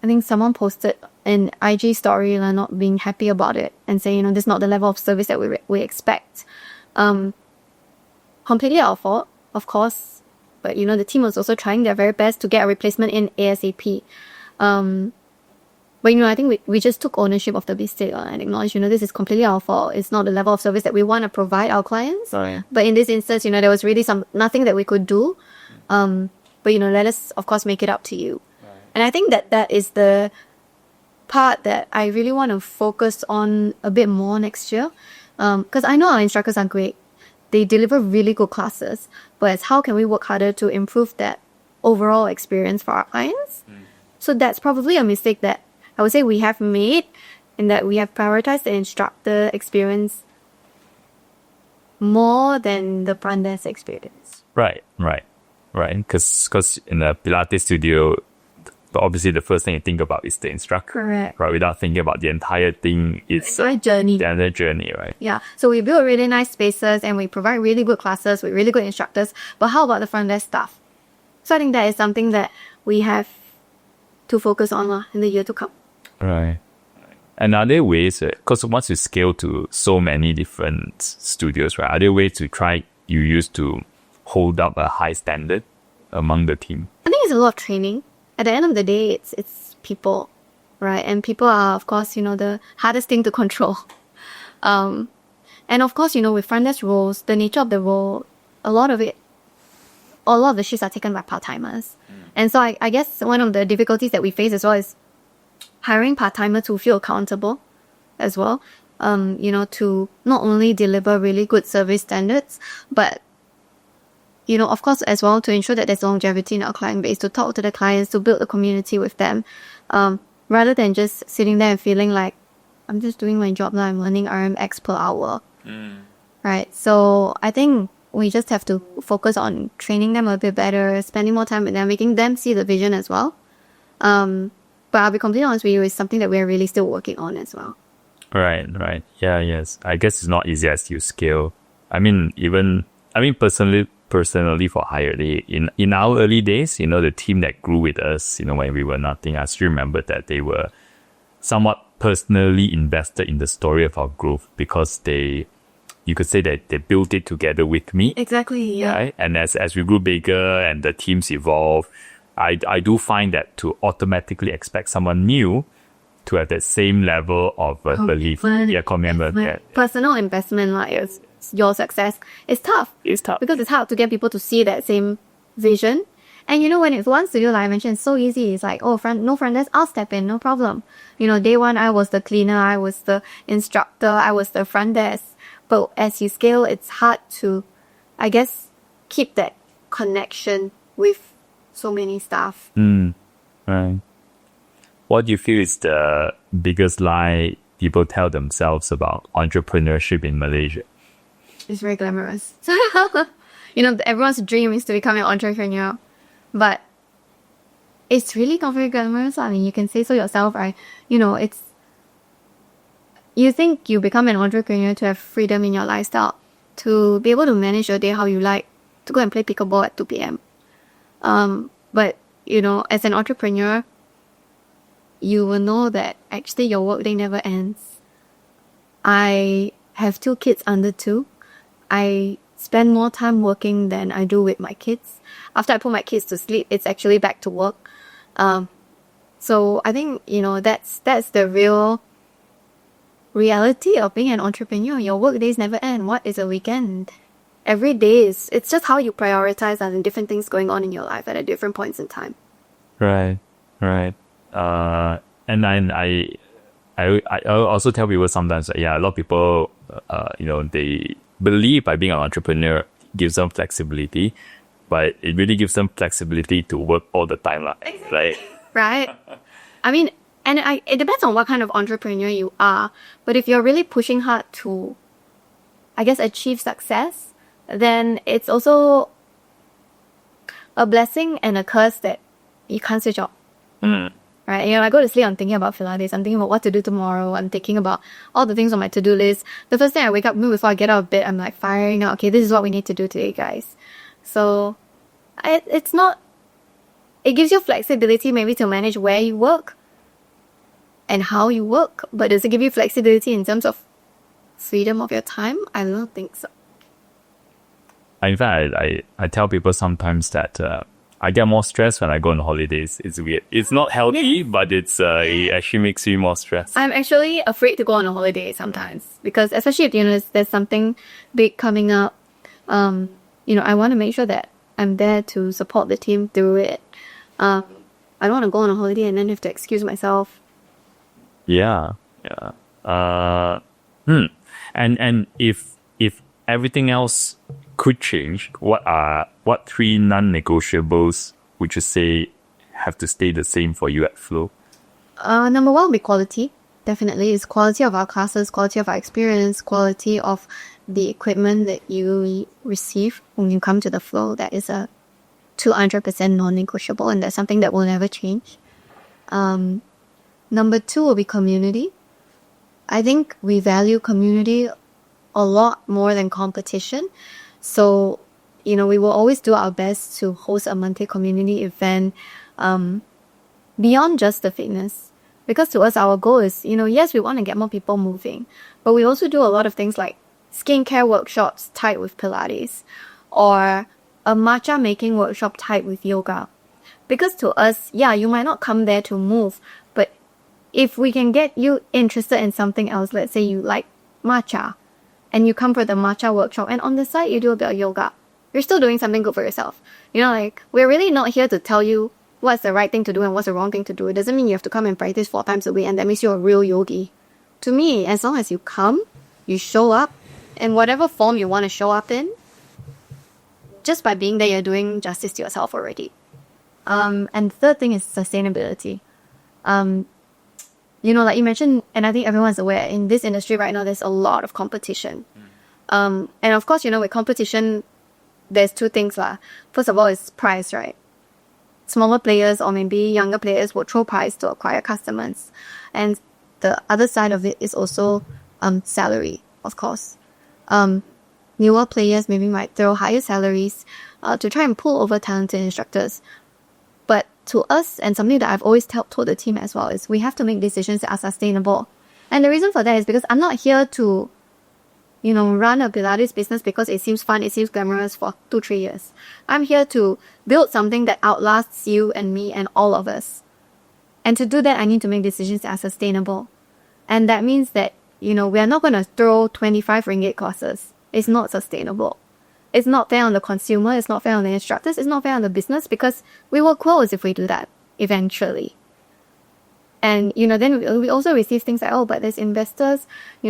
I think someone posted an IG story not being happy about it and saying, this is not the level of service that we expect. Completely our fault, of course. But, the team was also trying their very best to get a replacement in ASAP. But, I think we just took ownership of the mistake and acknowledged, this is completely our fault. It's not the level of service that we want to provide our clients. Right. But in this instance, there was really nothing that we could do. But, let us, of course, make it up to you. Right. And I think that is the part that I really want to focus on a bit more next year. Because I know our instructors are great. They deliver really good classes. But it's how can we work harder to improve that overall experience for our clients? So that's probably a mistake that I would say we have made, in that we have prioritized the instructor experience more than the front desk experience. Right. Because in a Pilates studio, obviously the first thing you think about is the instructor. Correct. Right, without thinking about the entire thing. It's a journey. The entire journey, right? Yeah. So we build really nice spaces and we provide really good classes with really good instructors. But how about the front desk staff? So I think that is something that we have to focus on in the year to come. Right. And are there ways, because once you scale to so many different studios, right, are there ways you use to hold up a high standard among the team? I think it's a lot of training. At the end of the day, it's people, right? And people are, of course, the hardest thing to control. And of course, with front desk roles, the nature of the role, a lot of the shifts are taken by part-timers. And so I guess one of the difficulties that we face as well is hiring part-timers who feel accountable as well, to not only deliver really good service standards, but, of course, as well, to ensure that there's longevity in our client base, to talk to the clients, to build a community with them, rather than just sitting there and feeling like, I'm just doing my job now, I'm earning RMX per hour. Right? So I think we just have to focus on training them a bit better, spending more time with them, making them see the vision as well. But I'll be completely honest with you, it's something that we're really still working on as well. Right. Yeah, yes. I guess it's not easy as you scale. Personally for Higher Day, in our early days, the team that grew with us, when we were nothing, I still remember that they were somewhat personally invested in the story of our growth because you could say that they built it together with me. Exactly, yeah. Right? And as we grew bigger and the teams evolved, I do find that to automatically expect someone new to have that same level of belief. Commitment. Yeah. Personal investment, like your success, is tough. It's tough. Because it's hard to get people to see that same vision. And when it's one studio, like I mentioned, it's so easy. It's like, no front desk, I'll step in, no problem. Day one, I was the cleaner, I was the instructor, I was the front desk. But as you scale, it's hard to, I guess, keep that connection with so many staff. Right. What do you feel is the biggest lie people tell themselves about entrepreneurship in Malaysia? It's very glamorous. Everyone's dream is to become an entrepreneur. But it's really not very glamorous. I mean, you can say so yourself, right? You think you become an entrepreneur to have freedom in your lifestyle, to be able to manage your day how you like, to go and play pickleball at 2 p.m. But, as an entrepreneur, you will know that actually your workday never ends. I have 2 kids under 2. I spend more time working than I do with my kids. After I put my kids to sleep, it's actually back to work. So I think, that's the real reality of being an entrepreneur. Your work days never end. What is a weekend? Every day it's just how you prioritize and different things going on in your life at different points in time. Right. And then I also tell people sometimes, a lot of people, they believe by being an entrepreneur gives them flexibility, but it really gives them flexibility to work all the time, exactly. Right. I mean, it depends on what kind of entrepreneur you are, but if you're really pushing hard to, I guess, achieve success, then it's also a blessing and a curse that you can't switch off. Right? I go to sleep, I'm thinking about Pilates, I'm thinking about what to do tomorrow, I'm thinking about all the things on my to-do list. The first thing I wake up, before I get out of bed, I'm like firing out, okay, this is what we need to do today, guys. So, it gives you flexibility maybe to manage where you work and how you work, but does it give you flexibility in terms of freedom of your time? I don't think so. In fact, I tell people sometimes that I get more stressed when I go on holidays. It's weird. It's not healthy, but it actually makes me more stressed. I'm actually afraid to go on a holiday sometimes because, especially if there's something big coming up, I want to make sure that I'm there to support the team through it. I don't want to go on a holiday and then have to excuse myself. Yeah. And if everything else could change, what 3 non-negotiables would you say have to stay the same for you at Flow? Number one would be quality. Definitely, it's quality of our classes, quality of our experience, quality of the equipment that you receive when you come to the Flow. That is a 200% non-negotiable, and that's something that will never change. Number two will be community. I think we value community a lot more than competition. So, we will always do our best to host a monthly community event beyond just the fitness. Because to us, our goal is, yes, we want to get more people moving, but we also do a lot of things like skincare workshops tied with Pilates or a matcha making workshop tied with yoga. Because to us, you might not come there to move, but if we can get you interested in something else, let's say you like matcha, and you come for the matcha workshop, and on the side you do a bit of yoga, you're still doing something good for yourself. We're really not here to tell you what's the right thing to do and what's the wrong thing to do. It doesn't mean you have to come and practice 4 times a week and that makes you a real yogi. To me, as long as you come, you show up, in whatever form you want to show up in, just by being there, you're doing justice to yourself already. And the third thing is sustainability. Like you mentioned, and I think everyone's aware, in this industry right now, there's a lot of competition. And of course, with competition, there's 2 things. First of all, it's price, right? Smaller players or maybe younger players will throw price to acquire customers. And the other side of it is also salary, of course. Newer players maybe might throw higher salaries to try and pull over talented instructors. But to us, and something that I've always told the team as well, is we have to make decisions that are sustainable. And the reason for that is because I'm not here to, run a Pilates business because it seems fun, it seems glamorous for 2-3 years. I'm here to build something that outlasts you and me and all of us. And to do that, I need to make decisions that are sustainable. And that means that, we are not going to throw 25 ringgit courses. It's not sustainable. It's not fair on the consumer, it's not fair on the instructors, it's not fair on the business because we will close if we do that eventually. And, then we also receive things like, but there's investors,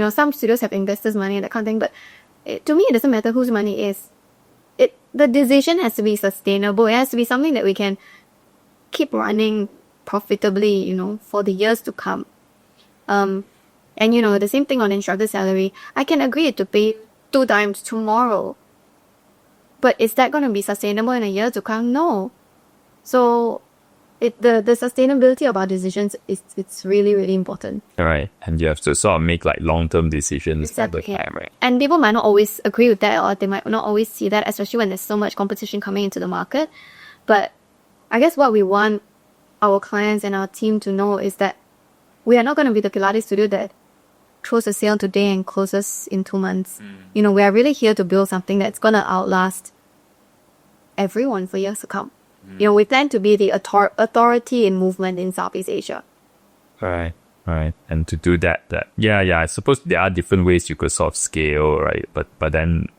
some studios have investors' money and that kind of thing, but to me, it doesn't matter whose money is. The decision has to be sustainable. It has to be something that we can keep running profitably, for the years to come. And, the same thing on instructor salary. I can agree to pay 2 times tomorrow. But is that going to be sustainable in a year to come? No. So the sustainability of our decisions it's really, really important. All right. And you have to sort of make long-term decisions exactly. at the time, right? And people might not always agree with that, or they might not always see that, especially when there's so much competition coming into the market. But I guess what we want our clients and our team to know is that we are not going to be the Pilates studio that throws a sale today and closes in 2 months. We are really here to build something that's going to outlast everyone for years to come. We plan to be the authority in movement in Southeast Asia. Right. And to do that, I suppose there are different ways you could sort of scale, right? But then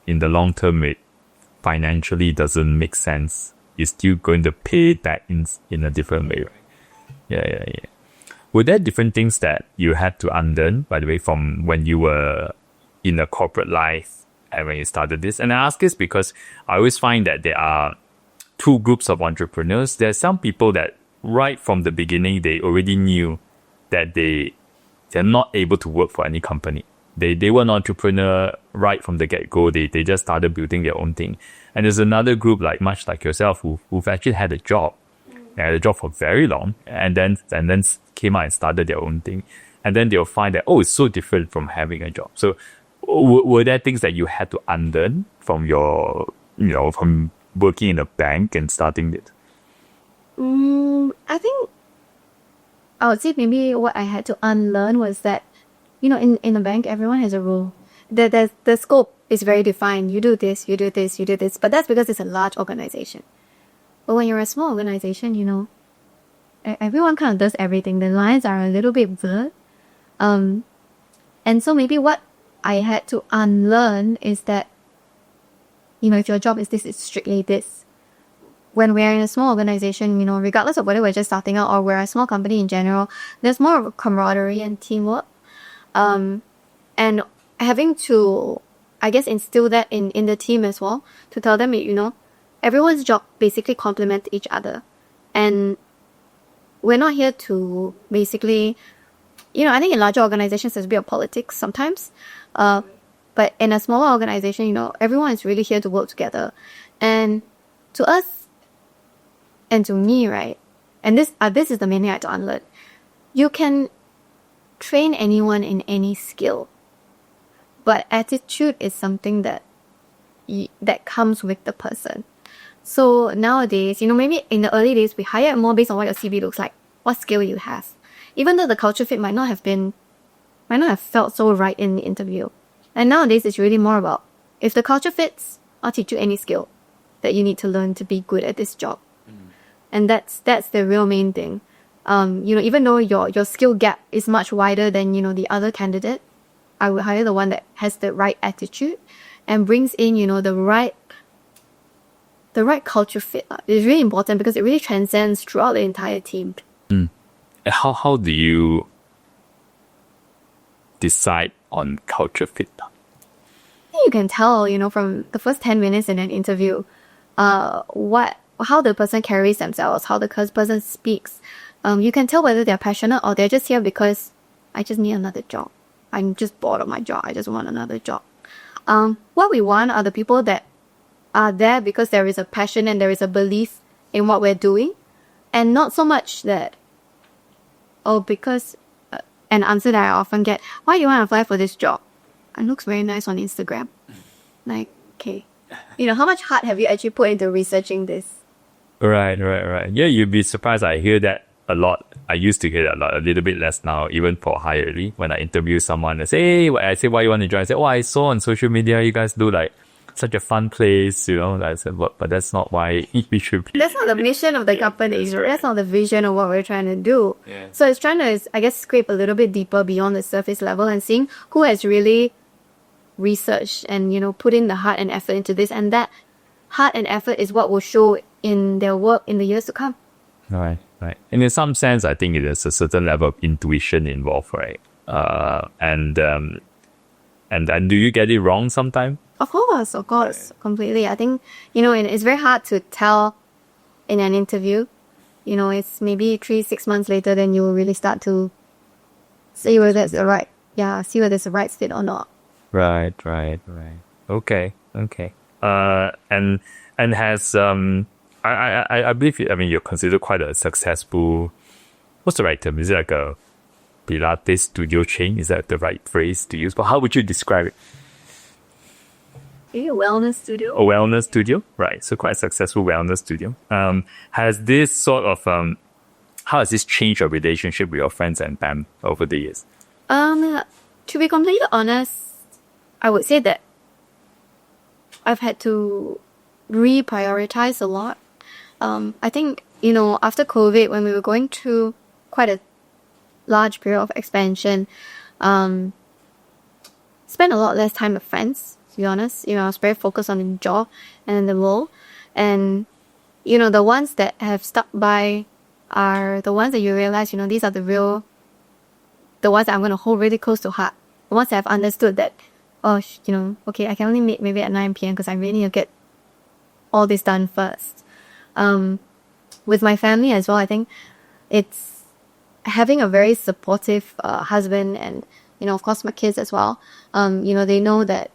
in the long term, it financially doesn't make sense. You're still going to pay it back in a different way, right? Yeah. Were there different things that you had to unlearn, by the way, from when you were in a corporate life and when you started this? And I ask this because I always find that there are 2 groups of entrepreneurs. There are some people that right from the beginning, they already knew that they're not able to work for any company. They were an entrepreneur right from the get-go. They just started building their own thing. And there's another group much like yourself who've actually had a job. They had a job for very long and then came out and started their own thing. And then they'll find that, it's so different from having a job. So were there things that you had to unlearn from from working in a bank and starting it? I think I would say maybe what I had to unlearn was that, in a bank, everyone has a role. The scope is very defined. You do this, you do this, you do this. But that's because it's a large organization. But when you're a small organization, everyone kind of does everything. The lines are a little bit blurred. And so maybe what I had to unlearn is that, if your job is this, it's strictly this. When we're in a small organization, regardless of whether we're just starting out or we're a small company in general, there's more of a camaraderie and teamwork. And having to, I guess, instill that in the team as well, to tell them, everyone's job basically complement each other. And we're not here to basically, I think in larger organizations there's a bit of politics sometimes. But in a smaller organization, everyone is really here to work together. And to us, and to me, right, and this is the main thing I had to unlearn. You can train anyone in any skill, but attitude is something that comes with the person. So nowadays, maybe in the early days, we hire more based on what your CV looks like, what skill you have. Even though the culture fit might not have felt so right in the interview. And nowadays, it's really more about, if the culture fits, I'll teach you any skill that you need to learn to be good at this job. And that's the real main thing. Even though your skill gap is much wider than, the other candidate, I would hire the one that has the right attitude and brings in, the right culture fit. It's really important because it really transcends throughout the entire team. How do you decide on culture fit? You can tell, from the first 10 minutes in an interview, how the person carries themselves, how the person speaks. You can tell whether they're passionate or they're just here because I just need another job. I'm just bored of my job. I just want another job. What we want are the people that are there because there is a passion and there is a belief in what we're doing, and not so much that, because an answer that I often get, why do you want to apply for this job? It looks very nice on Instagram. Like, okay. How much heart have you actually put into researching this? Right. Yeah, you'd be surprised. I hear that a lot. I used to hear that a lot, a little bit less now, even for Hirely. When I interview someone, I say, why you want to join? I say, I saw on social media you guys do such a fun place, I said, but that's not why we should be. That's not the mission of the company. That's not the vision of what we're trying to do. Yeah. So it's trying to, I guess, scrape a little bit deeper beyond the surface level and seeing who has really researched and, put in the heart and effort into this. And that heart and effort is what will show in their work in the years to come. Right. And in some sense, I think there's a certain level of intuition involved, right? And do you get it wrong sometimes? Of course, completely. I think, and it's very hard to tell in an interview. It's maybe 3-6 months later, then you will really start to see whether that's the right fit or not. Right. Okay. And has, I believe, you're considered quite a successful, what's the right term? Is it like a Pilates studio chain? Is that the right phrase to use? But how would you describe it? A wellness studio. A wellness studio, right? So quite a successful wellness studio. Has this sort of how has this changed your relationship with your friends and fam over the years? To be completely honest, I would say that I've had to reprioritize a lot. I think, after COVID, when we were going through quite a large period of expansion, spent a lot less time with friends. To be honest, I was very focused on the job and the role. And, the ones that have stuck by are the ones that you realize, these are the ones that I'm going to hold really close to heart. The ones that have understood that, okay, I can only meet maybe at 9 p.m. because I really need to get all this done first. With my family as well, I think it's having a very supportive husband and, of course my kids as well. They know that,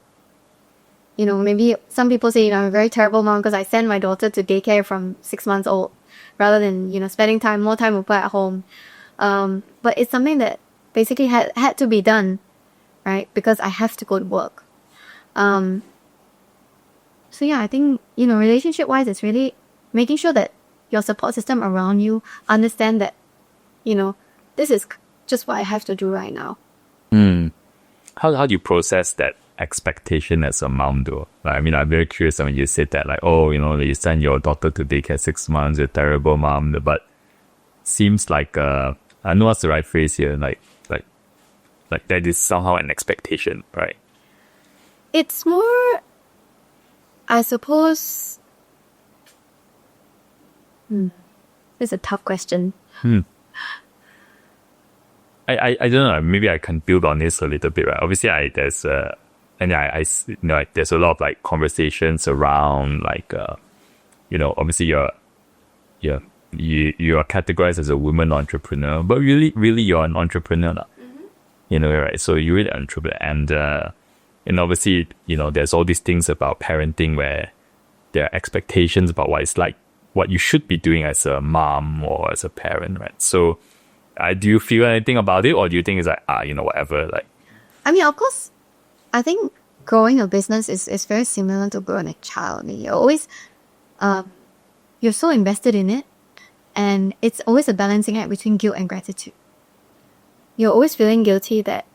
maybe some people say, I'm a very terrible mom because I send my daughter to daycare from 6 months old rather than, spending more time with her at home. But it's something that basically had to be done, right? Because I have to go to work. So yeah, I think, relationship-wise, it's really making sure that your support system around you understand that, this is just what I have to do right now. How do you process that expectation as a mom though? Like, I mean, I'm very curious when you said that, like, oh, you send your daughter to daycare 6 months, you're a terrible mom, but seems like, I know what's the right phrase here, like that is somehow an expectation, right? It's more, I suppose, it's a tough question. I don't know. Maybe I can build on this a little bit, right? Obviously, there's a lot of like conversations around like, obviously you're categorized as a woman entrepreneur, but really you're an entrepreneur, right? So you're really an entrepreneur, and obviously, there's all these things about parenting where there are expectations about what it's like, what you should be doing as a mom or as a parent, right? So, do you feel anything about it, or do you think it's like, whatever? Like, I mean, of course, I think growing a business is very similar to growing a child. I mean, you're always, you're so invested in it, and it's always a balancing act between guilt and gratitude. You're always feeling guilty that,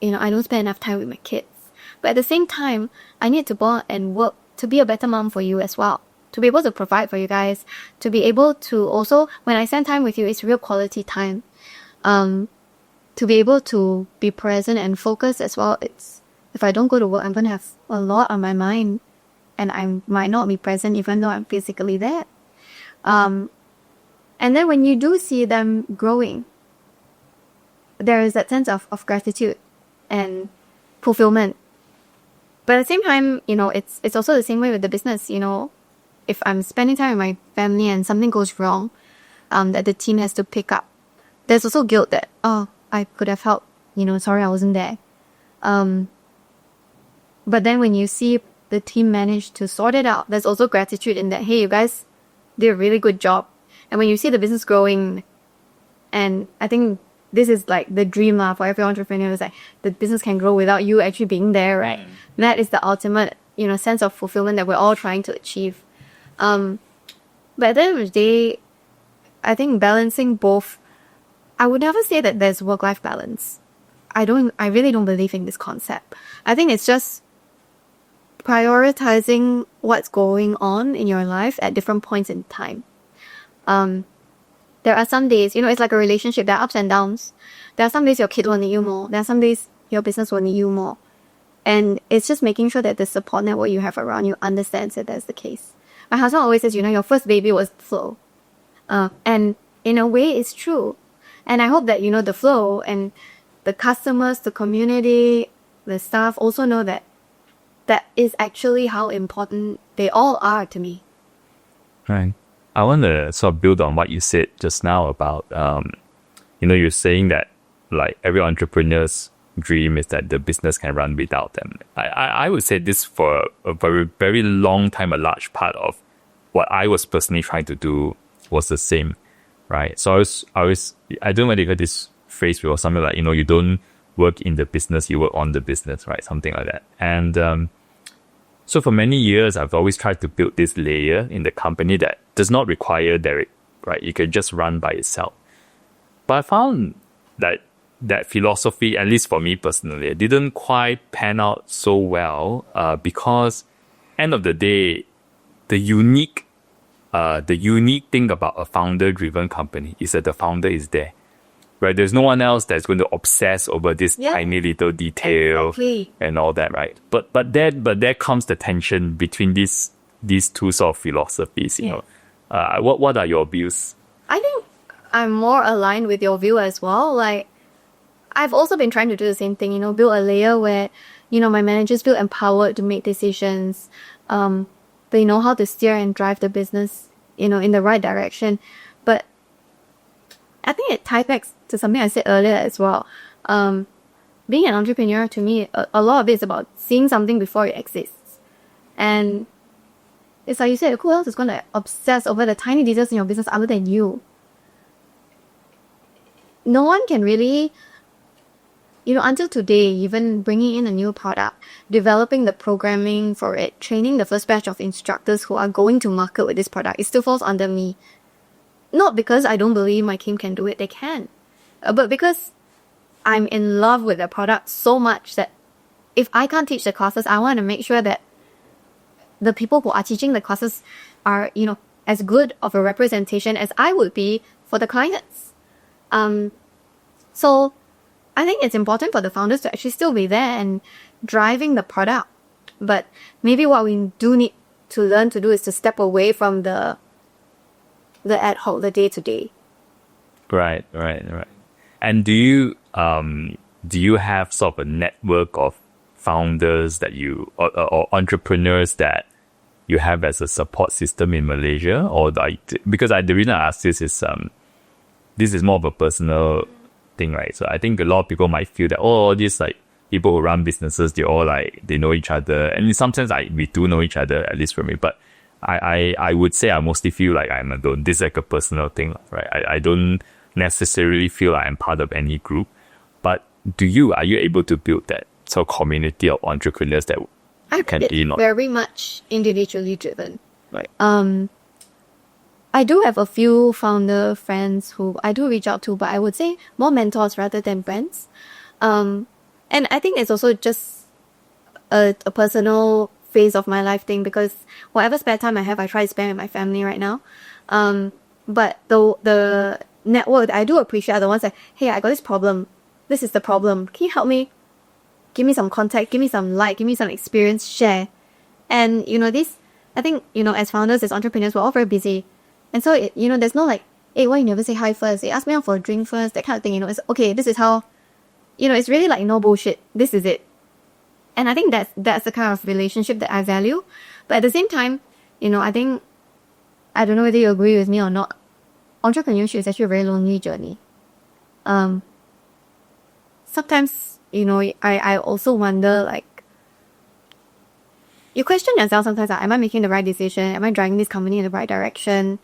I don't spend enough time with my kids. But at the same time, I need to go and work to be a better mom for you as well. To be able to provide for you guys, to be able to also, when I spend time with you, it's real quality time. To be able to be present and focus as well. If I don't go to work, I'm going to have a lot on my mind, and I might not be present even though I'm physically there. And then when you do see them growing, there is that sense of gratitude and fulfillment. But at the same time, it's also the same way with the business, If I'm spending time with my family and something goes wrong, that the team has to pick up, there's also guilt that, I could have helped, sorry I wasn't there. But then when you see the team manage to sort it out, there's also gratitude in that, hey, you guys did a really good job. And when you see the business growing, and I think this is like the dream for every entrepreneur, is like the business can grow without you actually being there, right? That is the ultimate, sense of fulfillment that we're all trying to achieve. But at the end of the day, I think balancing both, I would never say that there's work-life balance. I really don't believe in this concept. I think it's just prioritizing what's going on in your life at different points in time. There are some days, it's like a relationship, there are ups and downs. There are some days your kid will need you more. There are some days your business will need you more. And it's just making sure that the support network you have around you understands that that's the case. My husband always says, your first baby was flow. And in a way, it's true. And I hope that, the flow and the customers, the community, the staff also know that that is actually how important they all are to me. Right. I want to sort of build on what you said just now about, you're saying that like every entrepreneur's dream is that the business can run without them. I would say this for a very, very long time, a large part of what I was personally trying to do was the same, right? So I don't know whether you heard this phrase or something like, you don't work in the business, you work on the business, right? Something like that. And so for many years, I've always tried to build this layer in the company that does not require Derek, right? You can just run by itself. But I found that philosophy, at least for me personally, didn't quite pan out so well because end of the day, the unique thing about a founder-driven company is that the founder is there, right? There's no one else that's going to obsess over this tiny little detail and all that, right? But there comes the tension between these two sort of philosophies. What are your views? I think I'm more aligned with your view as well. Like, I've also been trying to do the same thing, build a layer where, my managers feel empowered to make decisions. They know how to steer and drive the business, in the right direction. But I think it ties back to something I said earlier as well. being an entrepreneur, to me, a lot of it is about seeing something before it exists. And it's like you said, who else is going to obsess over the tiny details in your business other than you? No one can really, until today, even bringing in a new product, developing the programming for it, training the first batch of instructors who are going to market with this product, it still falls under me. Not because I don't believe my team can do it, they can. But because I'm in love with the product so much that if I can't teach the classes, I want to make sure that the people who are teaching the classes are, as good of a representation as I would be for the clients. So I think it's important for the founders to actually still be there and driving the product. But maybe what we do need to learn to do is to step away from the ad hoc, the day-to-day. Right. And do you have sort of a network of founders that you or entrepreneurs that you have as a support system in Malaysia? Or because the reason I ask this is more of a personal thing, right? So I think a lot of people might feel that all these like people who run businesses, they all they know each other, and sometimes we do know each other, at least for me. But I would say I mostly feel like I'm alone. This is like a personal thing, right? I don't necessarily feel like I'm part of any group. But are you able to build that sort of community of entrepreneurs that It's very much individually driven. Right. I do have a few founder friends who I do reach out to, but I would say more mentors rather than friends. And I think it's also just a personal phase of my life thing, because whatever spare time I have, I try to spend with my family right now. But the network I do appreciate are the ones that, hey, I got this problem. This is the problem. Can you help me? Give me some contact, give me some light, give me some experience, share. And, I think, as founders, as entrepreneurs, we're all very busy. And so, there's no like, hey, why you never say hi first? Hey, ask me out for a drink first, that kind of thing. It's okay, this is how, it's really like no bullshit. This is it. And I think that's the kind of relationship that I value. But at the same time, I think, I don't know whether you agree with me or not, entrepreneurship is actually a very lonely journey. Sometimes, I also wonder, like, you question yourself sometimes, like, am I making the right decision? Am I driving this company in the right direction?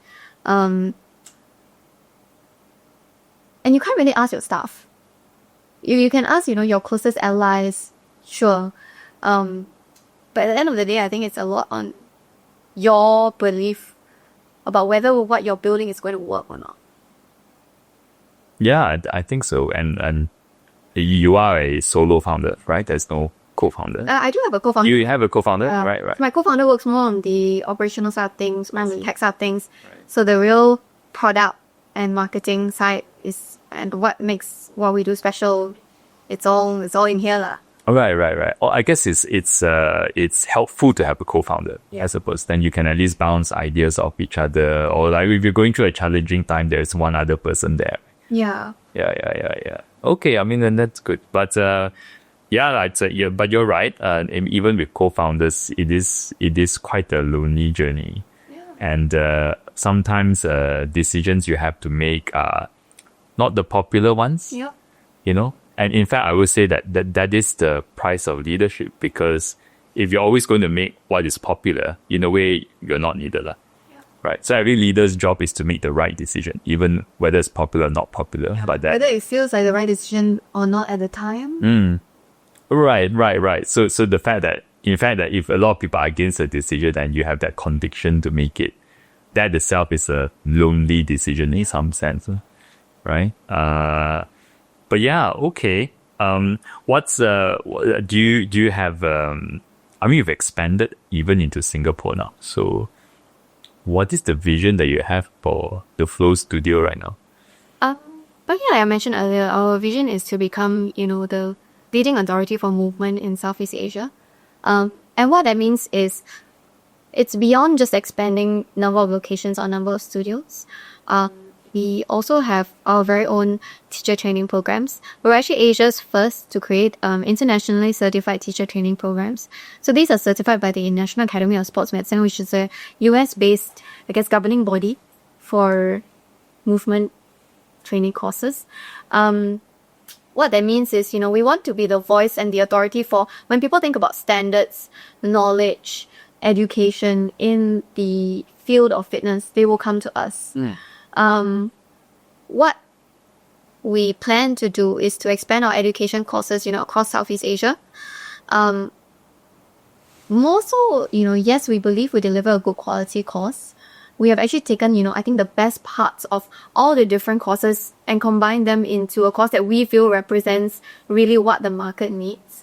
And you can't really ask your staff. You can ask, your closest allies, sure. But at the end of the day, I think it's a lot on your belief about whether what you're building is going to work or not. Yeah, I think so. And you are a solo founder, right? There's no co-founder. I do have a co-founder. You have a co-founder? Right. My co-founder works more on the operational side of things, on the tech side of things. Right. So the real product and marketing side and what makes what we do special, it's all in here lah. Right. Well, I guess it's helpful to have a co-founder, I suppose. Then you can at least bounce ideas off each other, or like if you're going through a challenging time, there's one other person there. Yeah. Okay, I mean, then that's good. But I'd say, but you're right. And even with co-founders, it is quite a lonely journey. Yeah. And sometimes decisions you have to make are not the popular ones. Yeah. And in fact, I would say that is the price of leadership, because if you're always going to make what is popular, in a way, you're not needed. Right. So every leader's job is to make the right decision, even whether it's popular or not popular. Yeah. But whether it feels like the right decision or not at the time. Right. So the fact that if a lot of people are against a decision and you have that conviction to make it, that itself is a lonely decision in some sense. Right. But yeah, okay. Do you have, you've expanded even into Singapore now. So what is the vision that you have for the Flow Studio right now? But yeah, like I mentioned earlier, our vision is to become, the leading authority for movement in Southeast Asia. And what that means is it's beyond just expanding number of locations or number of studios. We also have our very own teacher training programs. We're actually Asia's first to create internationally certified teacher training programs. So these are certified by the National Academy of Sports Medicine, which is a US-based, governing body for movement training courses. what that means is, we want to be the voice and the authority for when people think about standards, knowledge, education in the field of fitness, they will come to us. What we plan to do is to expand our education courses, across Southeast Asia. More so, yes, we believe we deliver a good quality course. We have actually taken, I think the best parts of all the different courses and combined them into a course that we feel represents really what the market needs.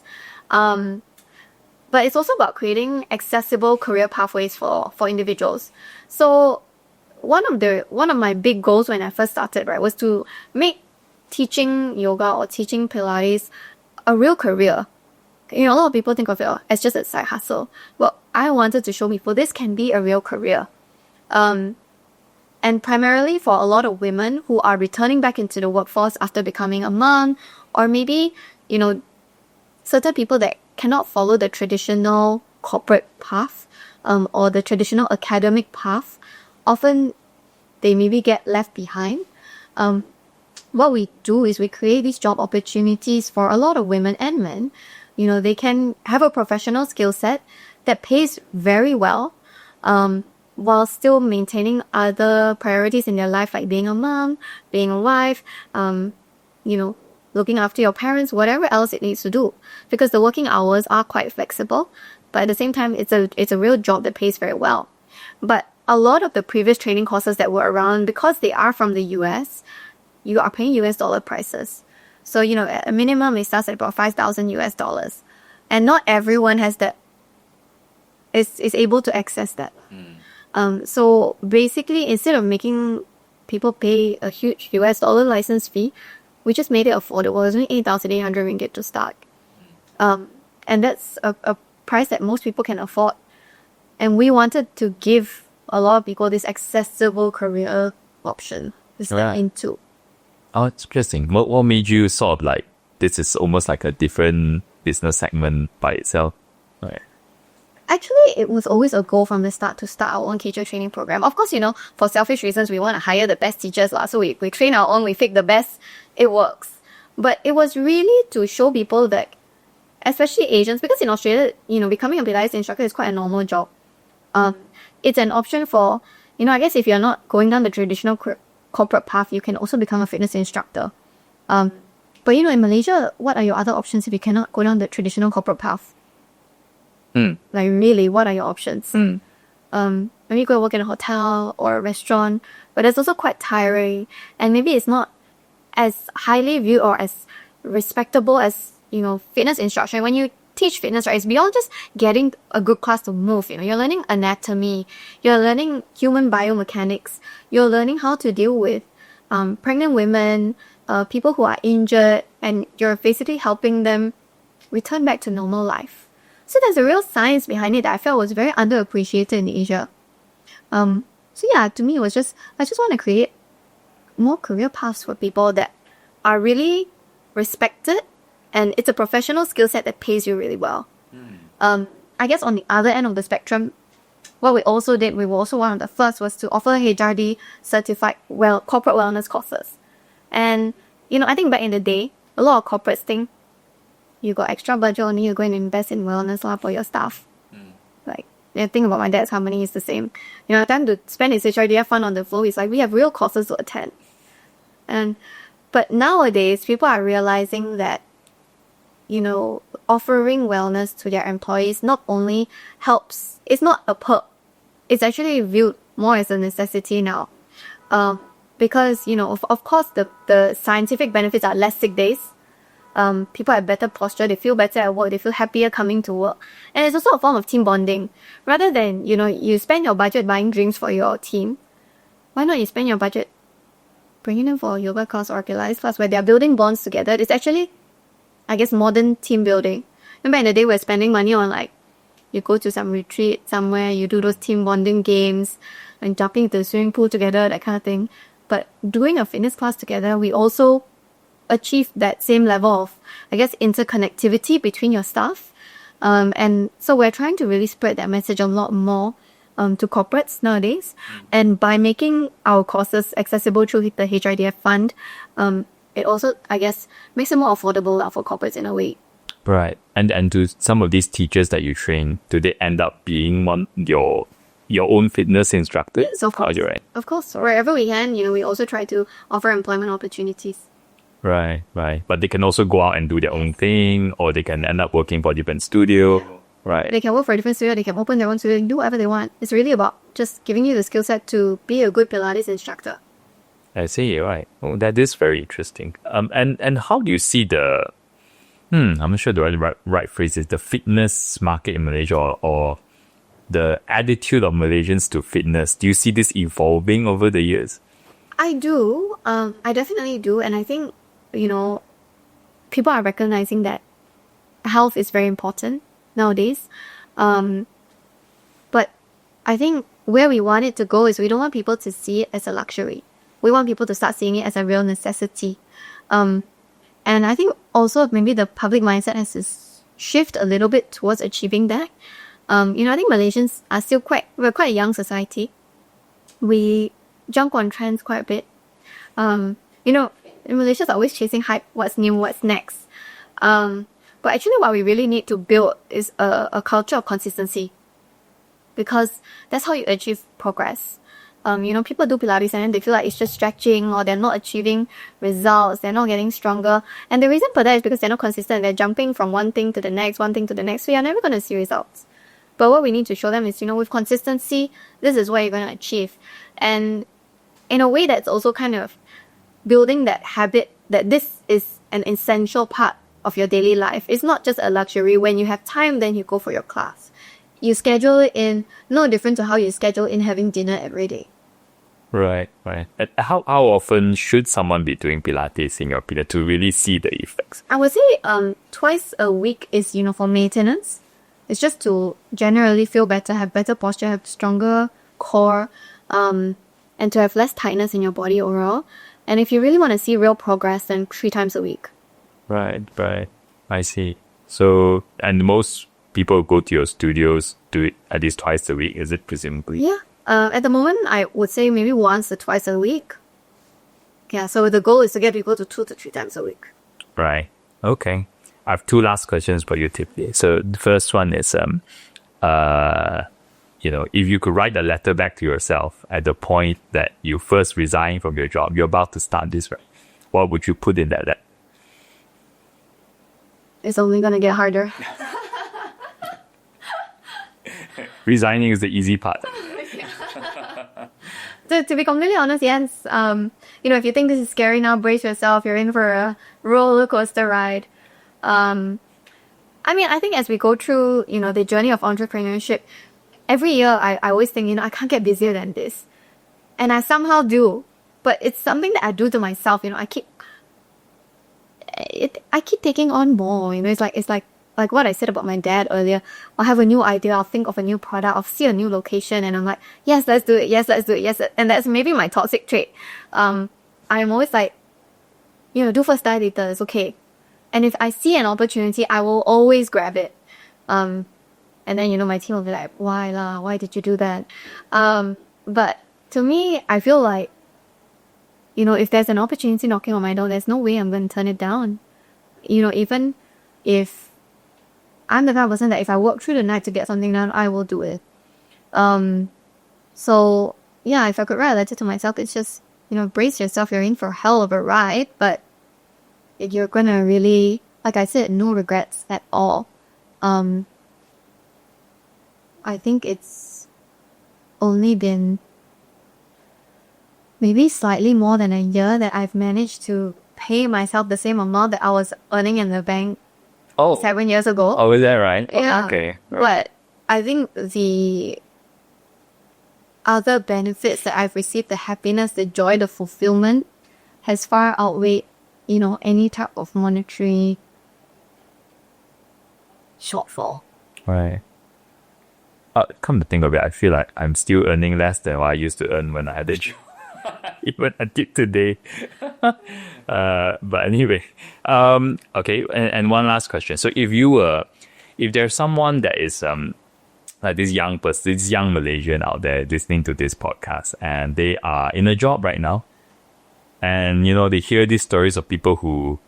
But it's also about creating accessible career pathways for individuals. So one of my big goals when I first started, right, was to make teaching yoga or teaching Pilates a real career. A lot of people think of it as just a side hustle. Well, I wanted to show people this can be a real career. And primarily for a lot of women who are returning back into the workforce after becoming a mom, or maybe, certain people that cannot follow the traditional corporate path, or the traditional academic path, often they maybe get left behind. What we do is we create these job opportunities for a lot of women and men. They can have a professional skill set that pays very well, while still maintaining other priorities in their life, like being a mom, being a wife, looking after your parents, whatever else it needs to do. Because the working hours are quite flexible, but at the same time, it's a real job that pays very well. But a lot of the previous training courses that were around, because they are from the US, you are paying US dollar prices. So, at a minimum, it starts at about $5,000. And not everyone has that, is able to access that. So basically, instead of making people pay a huge US dollar license fee, we just made it affordable. It's only 8,800 ringgit to start. And that's a price that most people can afford. And we wanted to give a lot of people this accessible career option to step into. Oh, it's interesting. What made you sort of like, this is almost like a different business segment by itself? Okay. Actually, it was always a goal from the start to start our own teacher training program. Of course, for selfish reasons, we want to hire the best teachers. So we train our own, we pick the best, it works. But it was really to show people that, especially Asians, because in Australia, becoming a Pilates instructor is quite a normal job. It's an option for, I guess if you're not going down the traditional corporate path, you can also become a fitness instructor. But in Malaysia, what are your other options if you cannot go down the traditional corporate path? Like really, what are your options? Maybe go work in a hotel or a restaurant, but it's also quite tiring, and maybe it's not as highly viewed or as respectable as fitness instruction. When you teach fitness, right, it's beyond just getting a good class to move. You're learning anatomy, you're learning human biomechanics, you're learning how to deal with pregnant women, people who are injured, and you're basically helping them return back to normal life. So there's a real science behind it that I felt was very underappreciated in Asia. So yeah, to me, it was just, I just want to create more career paths for people that are really respected, and it's a professional skill set that pays you really well. I guess on the other end of the spectrum, what we also did, we were also one of the first, was to offer HRD certified corporate wellness courses. And, I think back in the day, a lot of corporates think you got extra budget, only you're going to invest in wellness for your staff. Like, think about my dad's company, it's the same. Time to spend his HRDF fund on the floor, it's like we have real courses to attend. But nowadays, people are realizing that, offering wellness to their employees not only helps, it's not a perk, it's actually viewed more as a necessity now. Because, of course, the scientific benefits are less sick days. People have better posture, they feel better at work, they feel happier coming to work. And it's also a form of team bonding. Rather than, you spend your budget buying drinks for your team, why not you spend your budget bringing them for a yoga class or a Pilates class where they're building bonds together? It's actually, I guess, modern team building. And back in the day, we're spending money on you go to some retreat somewhere, you do those team bonding games, and jumping into the swimming pool together, that kind of thing. But doing a fitness class together, we also achieve that same level of, I guess, interconnectivity between your staff. And so we're trying to really spread that message a lot more to corporates nowadays. And by making our courses accessible through the HRDF fund, it also, I guess, makes it more affordable for corporates in a way. Right. And to some of these teachers that you train, do they end up being your own fitness instructor? Yes, of course. Oh, you're right. Of course. Wherever we can, we also try to offer employment opportunities. Right. But they can also go out and do their own thing, or they can end up working for a different studio. Right. They can work for a different studio, they can open their own studio, do whatever they want. It's really about just giving you the skill set to be a good Pilates instructor. I see, right. Oh, that is very interesting. And how do you see the I'm not sure the right phrase is the fitness market in Malaysia or the attitude of Malaysians to fitness? Do you see this evolving over the years? I do. I definitely do. And I think, people are recognizing that health is very important nowadays. But I think where we want it to go is we don't want people to see it as a luxury. We want people to start seeing it as a real necessity. And I think also maybe the public mindset has to shift a little bit towards achieving that. I think Malaysians are still we're quite a young society. We jump on trends quite a bit. Malaysians are always chasing hype, what's new, what's next. But actually what we really need to build is a culture of consistency. Because that's how you achieve progress. People do Pilates and then they feel like it's just stretching or they're not achieving results, they're not getting stronger. And the reason for that is because they're not consistent. They're jumping from one thing to the next, so you're never going to see results. But what we need to show them is, with consistency, this is what you're going to achieve. And in a way that's also kind of building that habit that this is an essential part of your daily life. It's not just a luxury. When you have time, then you go for your class. You schedule it in no different to how you schedule in having dinner every day. Right. And how often should someone be doing Pilates in your opinion to really see the effects? I would say twice a week is, for maintenance. It's just to generally feel better, have better posture, have stronger core, and to have less tightness in your body overall. And if you really want to see real progress, then 3 times a week. Right. I see. So, and most people go to your studios, do it at least twice a week, is it presumably? Yeah. At the moment, I would say maybe once or twice a week. Yeah, so the goal is to get people to 2 to 3 times a week. Right. Okay. I have 2 last questions for you, Tiffany. So the first one is, if you could write a letter back to yourself at the point that you first resigned from your job, you're about to start this, right? What would you put in that letter? It's only going to get harder. Resigning is the easy part. To be completely honest, yes. If you think this is scary now, brace yourself. You're in for a roller coaster ride. I think as we go through, the journey of entrepreneurship, every year I always think, I can't get busier than this. And I somehow do. But it's something that I do to myself. I keep taking on more. It's like what I said about my dad earlier. I'll have a new idea, I'll think of a new product, I'll see a new location, and I'm like, yes, let's do it, yes. And that's maybe my toxic trait. I'm always like, do first, die later, it's okay. And if I see an opportunity, I will always grab it. And then, my team will be like, why did you do that? But to me, I feel like, if there's an opportunity knocking on my door, there's no way I'm going to turn it down. Even if I'm the kind of person that if I work through the night to get something done, I will do it. So yeah, if I could write a letter to myself, it's just, brace yourself, you're in for a hell of a ride, but you're gonna really, like I said, no regrets at all. I think it's only been maybe slightly more than a year that I've managed to pay myself the same amount that I was earning in the bank 7 years ago. Oh, is that right? Yeah. Okay. But I think the other benefits that I've received, the happiness, the joy, the fulfillment, has far outweighed, any type of monetary shortfall. Right. Come to think of it, I feel like I'm still earning less than what I used to earn when I had a job. Even until today. But anyway, okay. And one last question. So if there's someone that is like this young person, this young Malaysian out there listening to this podcast, and they are in a job right now, And, they hear these stories of people who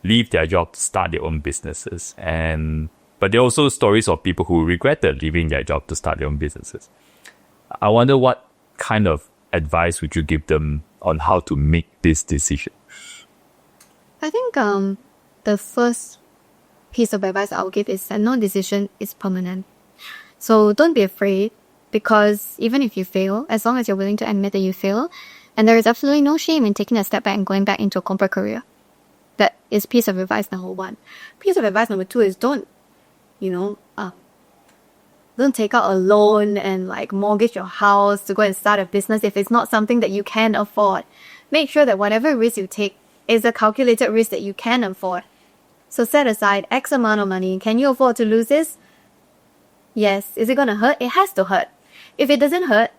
leave their job to start their own businesses. But there are also stories of people who regretted leaving their job to start their own businesses. I wonder what kind of advice would you give them on how to make this decision? I think the first piece of advice I'll give is that no decision is permanent. So don't be afraid, because even if you fail, as long as you're willing to admit that you fail, and there is absolutely no shame in taking a step back and going back into a corporate career. That is piece of advice number one. Piece of advice number two is don't take out a loan and mortgage your house to go and start a business if it's not something that you can afford. Make sure that whatever risk you take is a calculated risk that you can afford. So set aside X amount of money. Can you afford to lose this? Yes. Is it going to hurt? It has to hurt. If it doesn't hurt,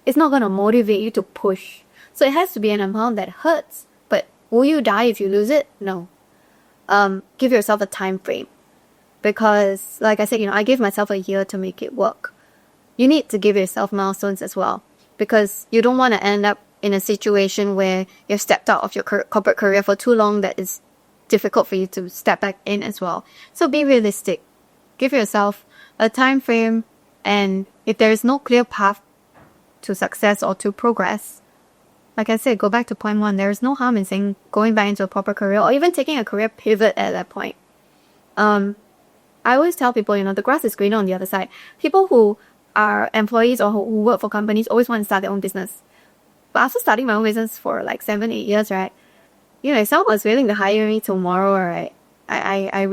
it's not going to motivate you to push. So it has to be an amount that hurts. But will you die if you lose it? No. Give yourself a time frame. Because, like I said, I gave myself a year to make it work. You need to give yourself milestones as well. Because you don't want to end up in a situation where you've stepped out of your corporate career for too long that it's difficult for you to step back in as well. So be realistic. Give yourself a time frame, and if there is no clear path to success or to progress, like I said, go back to point one. There is no harm in saying going back into a proper career or even taking a career pivot at that point. I always tell people, the grass is greener on the other side. People who are employees or who work for companies always want to start their own business. But after starting my own business for 7-8 years, right? If someone was willing to hire me tomorrow, right? I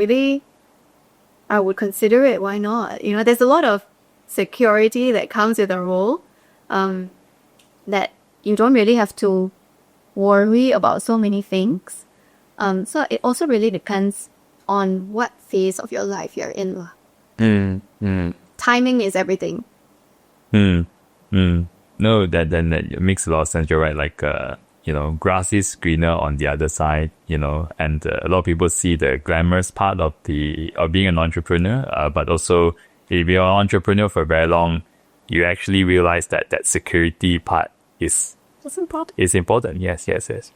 would consider it. Why not? There's a lot of security that comes with a role, that you don't really have to worry about so many things. So it also really depends on what phase of your life you're in. Timing is everything. No, that makes a lot of sense. You're right. Grass is greener on the other side, and a lot of people see the glamorous part of being an entrepreneur. But also, if you're an entrepreneur for very long, you actually realize that security part is important. It's important. Yes.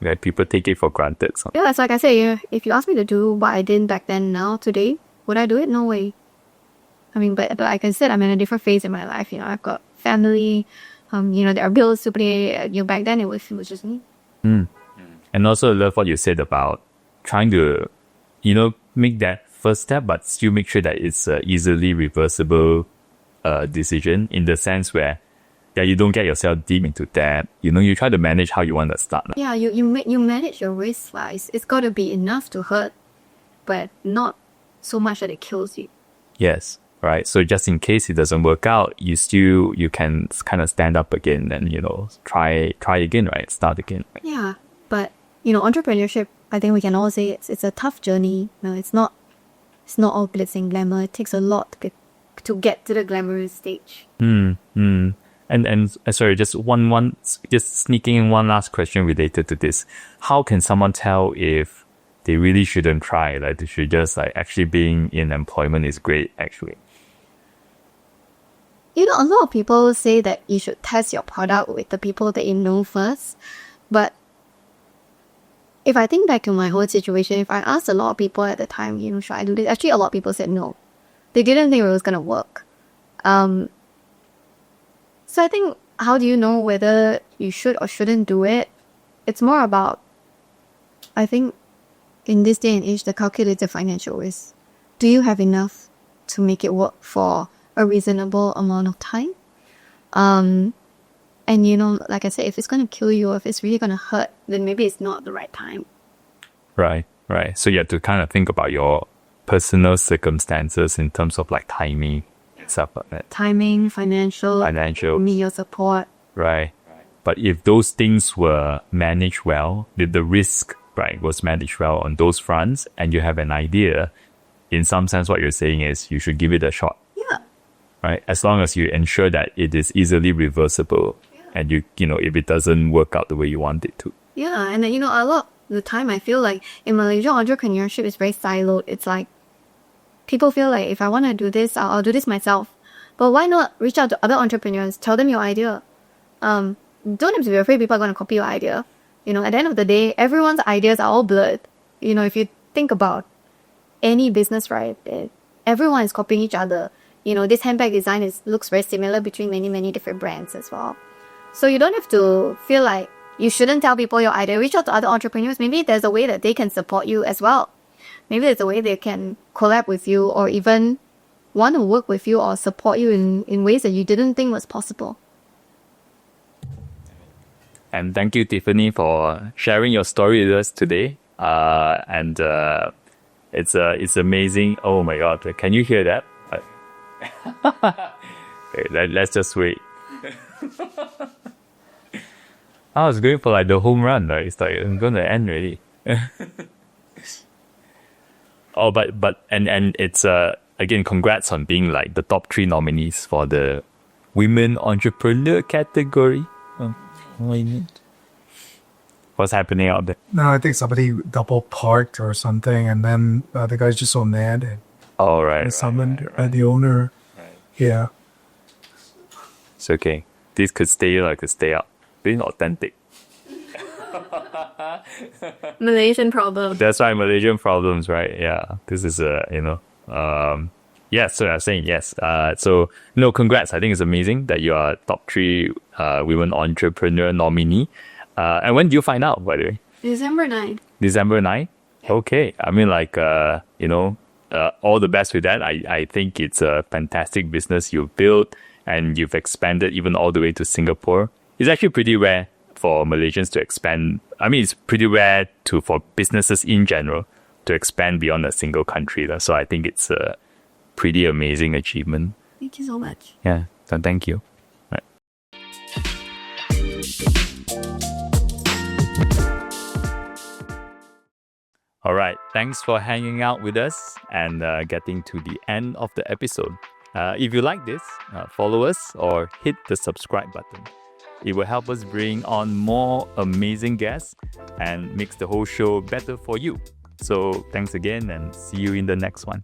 Like, people take it for granted. So. Yeah, it's like I say, if you ask me to do what I did back then, now, today, would I do it? No way. I mean, but like I said, I'm in a different phase in my life. I've got family. There are bills to pay. Back then it was just me. And also, I love what you said about trying to, make that first step, but still make sure that it's a easily reversible decision, in the sense where you don't get yourself deep into debt. You try to manage how you want to start. Yeah, you manage your risk. It's got to be enough to hurt, but not so much that it kills you. Yes. Right. So just in case it doesn't work out, you can kind of stand up again and, try again, right? Start again. Right? Yeah. But, entrepreneurship, I think we can all say it's a tough journey. It's not all glitz and glamour. It takes a lot to get to the glamorous stage. And sorry, just sneaking in one last question related to this. How can someone tell if they really shouldn't try? They should just actually being in employment is great, actually. A lot of people say that you should test your product with the people that you know first. But if I think back to my whole situation, if I asked a lot of people at the time, should I do this? Actually, a lot of people said no. They didn't think it was going to work. So I think, how do you know whether you should or shouldn't do it? It's more about, I think, in this day and age, the calculated financial risk. Do you have enough to make it work for a reasonable amount of time? And like I said, if it's going to kill you, or if it's really going to hurt, then maybe it's not the right time. Right. So you have to kind of think about your personal circumstances in terms of timing and stuff like that. Timing, financial, your support. Right. But if those things were managed well, the risk, right, was managed well on those fronts, and you have an idea, in some sense what you're saying is you should give it a shot. Yeah. Right? As long as you ensure that it is easily reversible, and if it doesn't work out the way you want it to. Yeah, and then, a lot of the time I feel like in Malaysia, entrepreneurship is very siloed. It's like people feel like if I want to do this, I'll do this myself. But why not reach out to other entrepreneurs, tell them your idea? Don't have to be afraid people are going to copy your idea. At the end of the day, everyone's ideas are all blurred. If you think about any business, right, everyone is copying each other. This handbag design looks very similar between many, many different brands as well. So you don't have to feel like you shouldn't tell people your idea. Reach out to other entrepreneurs. Maybe there's a way that they can support you as well. Maybe there's a way they can collab with you or even want to work with you or support you in ways that you didn't think was possible. And thank you, Tiffany, for sharing your story with us today. It's amazing. Oh my God, can you hear that? Okay, let's just wait. I was going for like the home run, right? It's like I'm gonna end already. Oh, but it's again, congrats on being like the top 3 nominees for the women entrepreneur category. What's happening out there? No, I think somebody double parked or something, and then the guy's just so mad and Oh, right. summoned the owner. Right. Yeah. It's okay. This could stay like could stay out. Being authentic. Malaysian problem. That's why Malaysian problems, right? Yeah. This is yes, so I'm saying yes. So no, congrats. I think it's amazing that you are top 3 women entrepreneur nominee. And when do you find out, by the way? December 9th. December 9th? Okay. I mean, like, all the best with that. I think it's a fantastic business you've built and you've expanded even all the way to Singapore. It's actually pretty rare for Malaysians to expand. I mean, it's pretty rare for businesses in general to expand beyond a single country. So I think it's a pretty amazing achievement. Thank you so much. Yeah. So thank you. Right. All right. Thanks for hanging out with us and getting to the end of the episode. If you like this, follow us or hit the subscribe button. It will help us bring on more amazing guests and makes the whole show better for you. So thanks again and see you in the next one.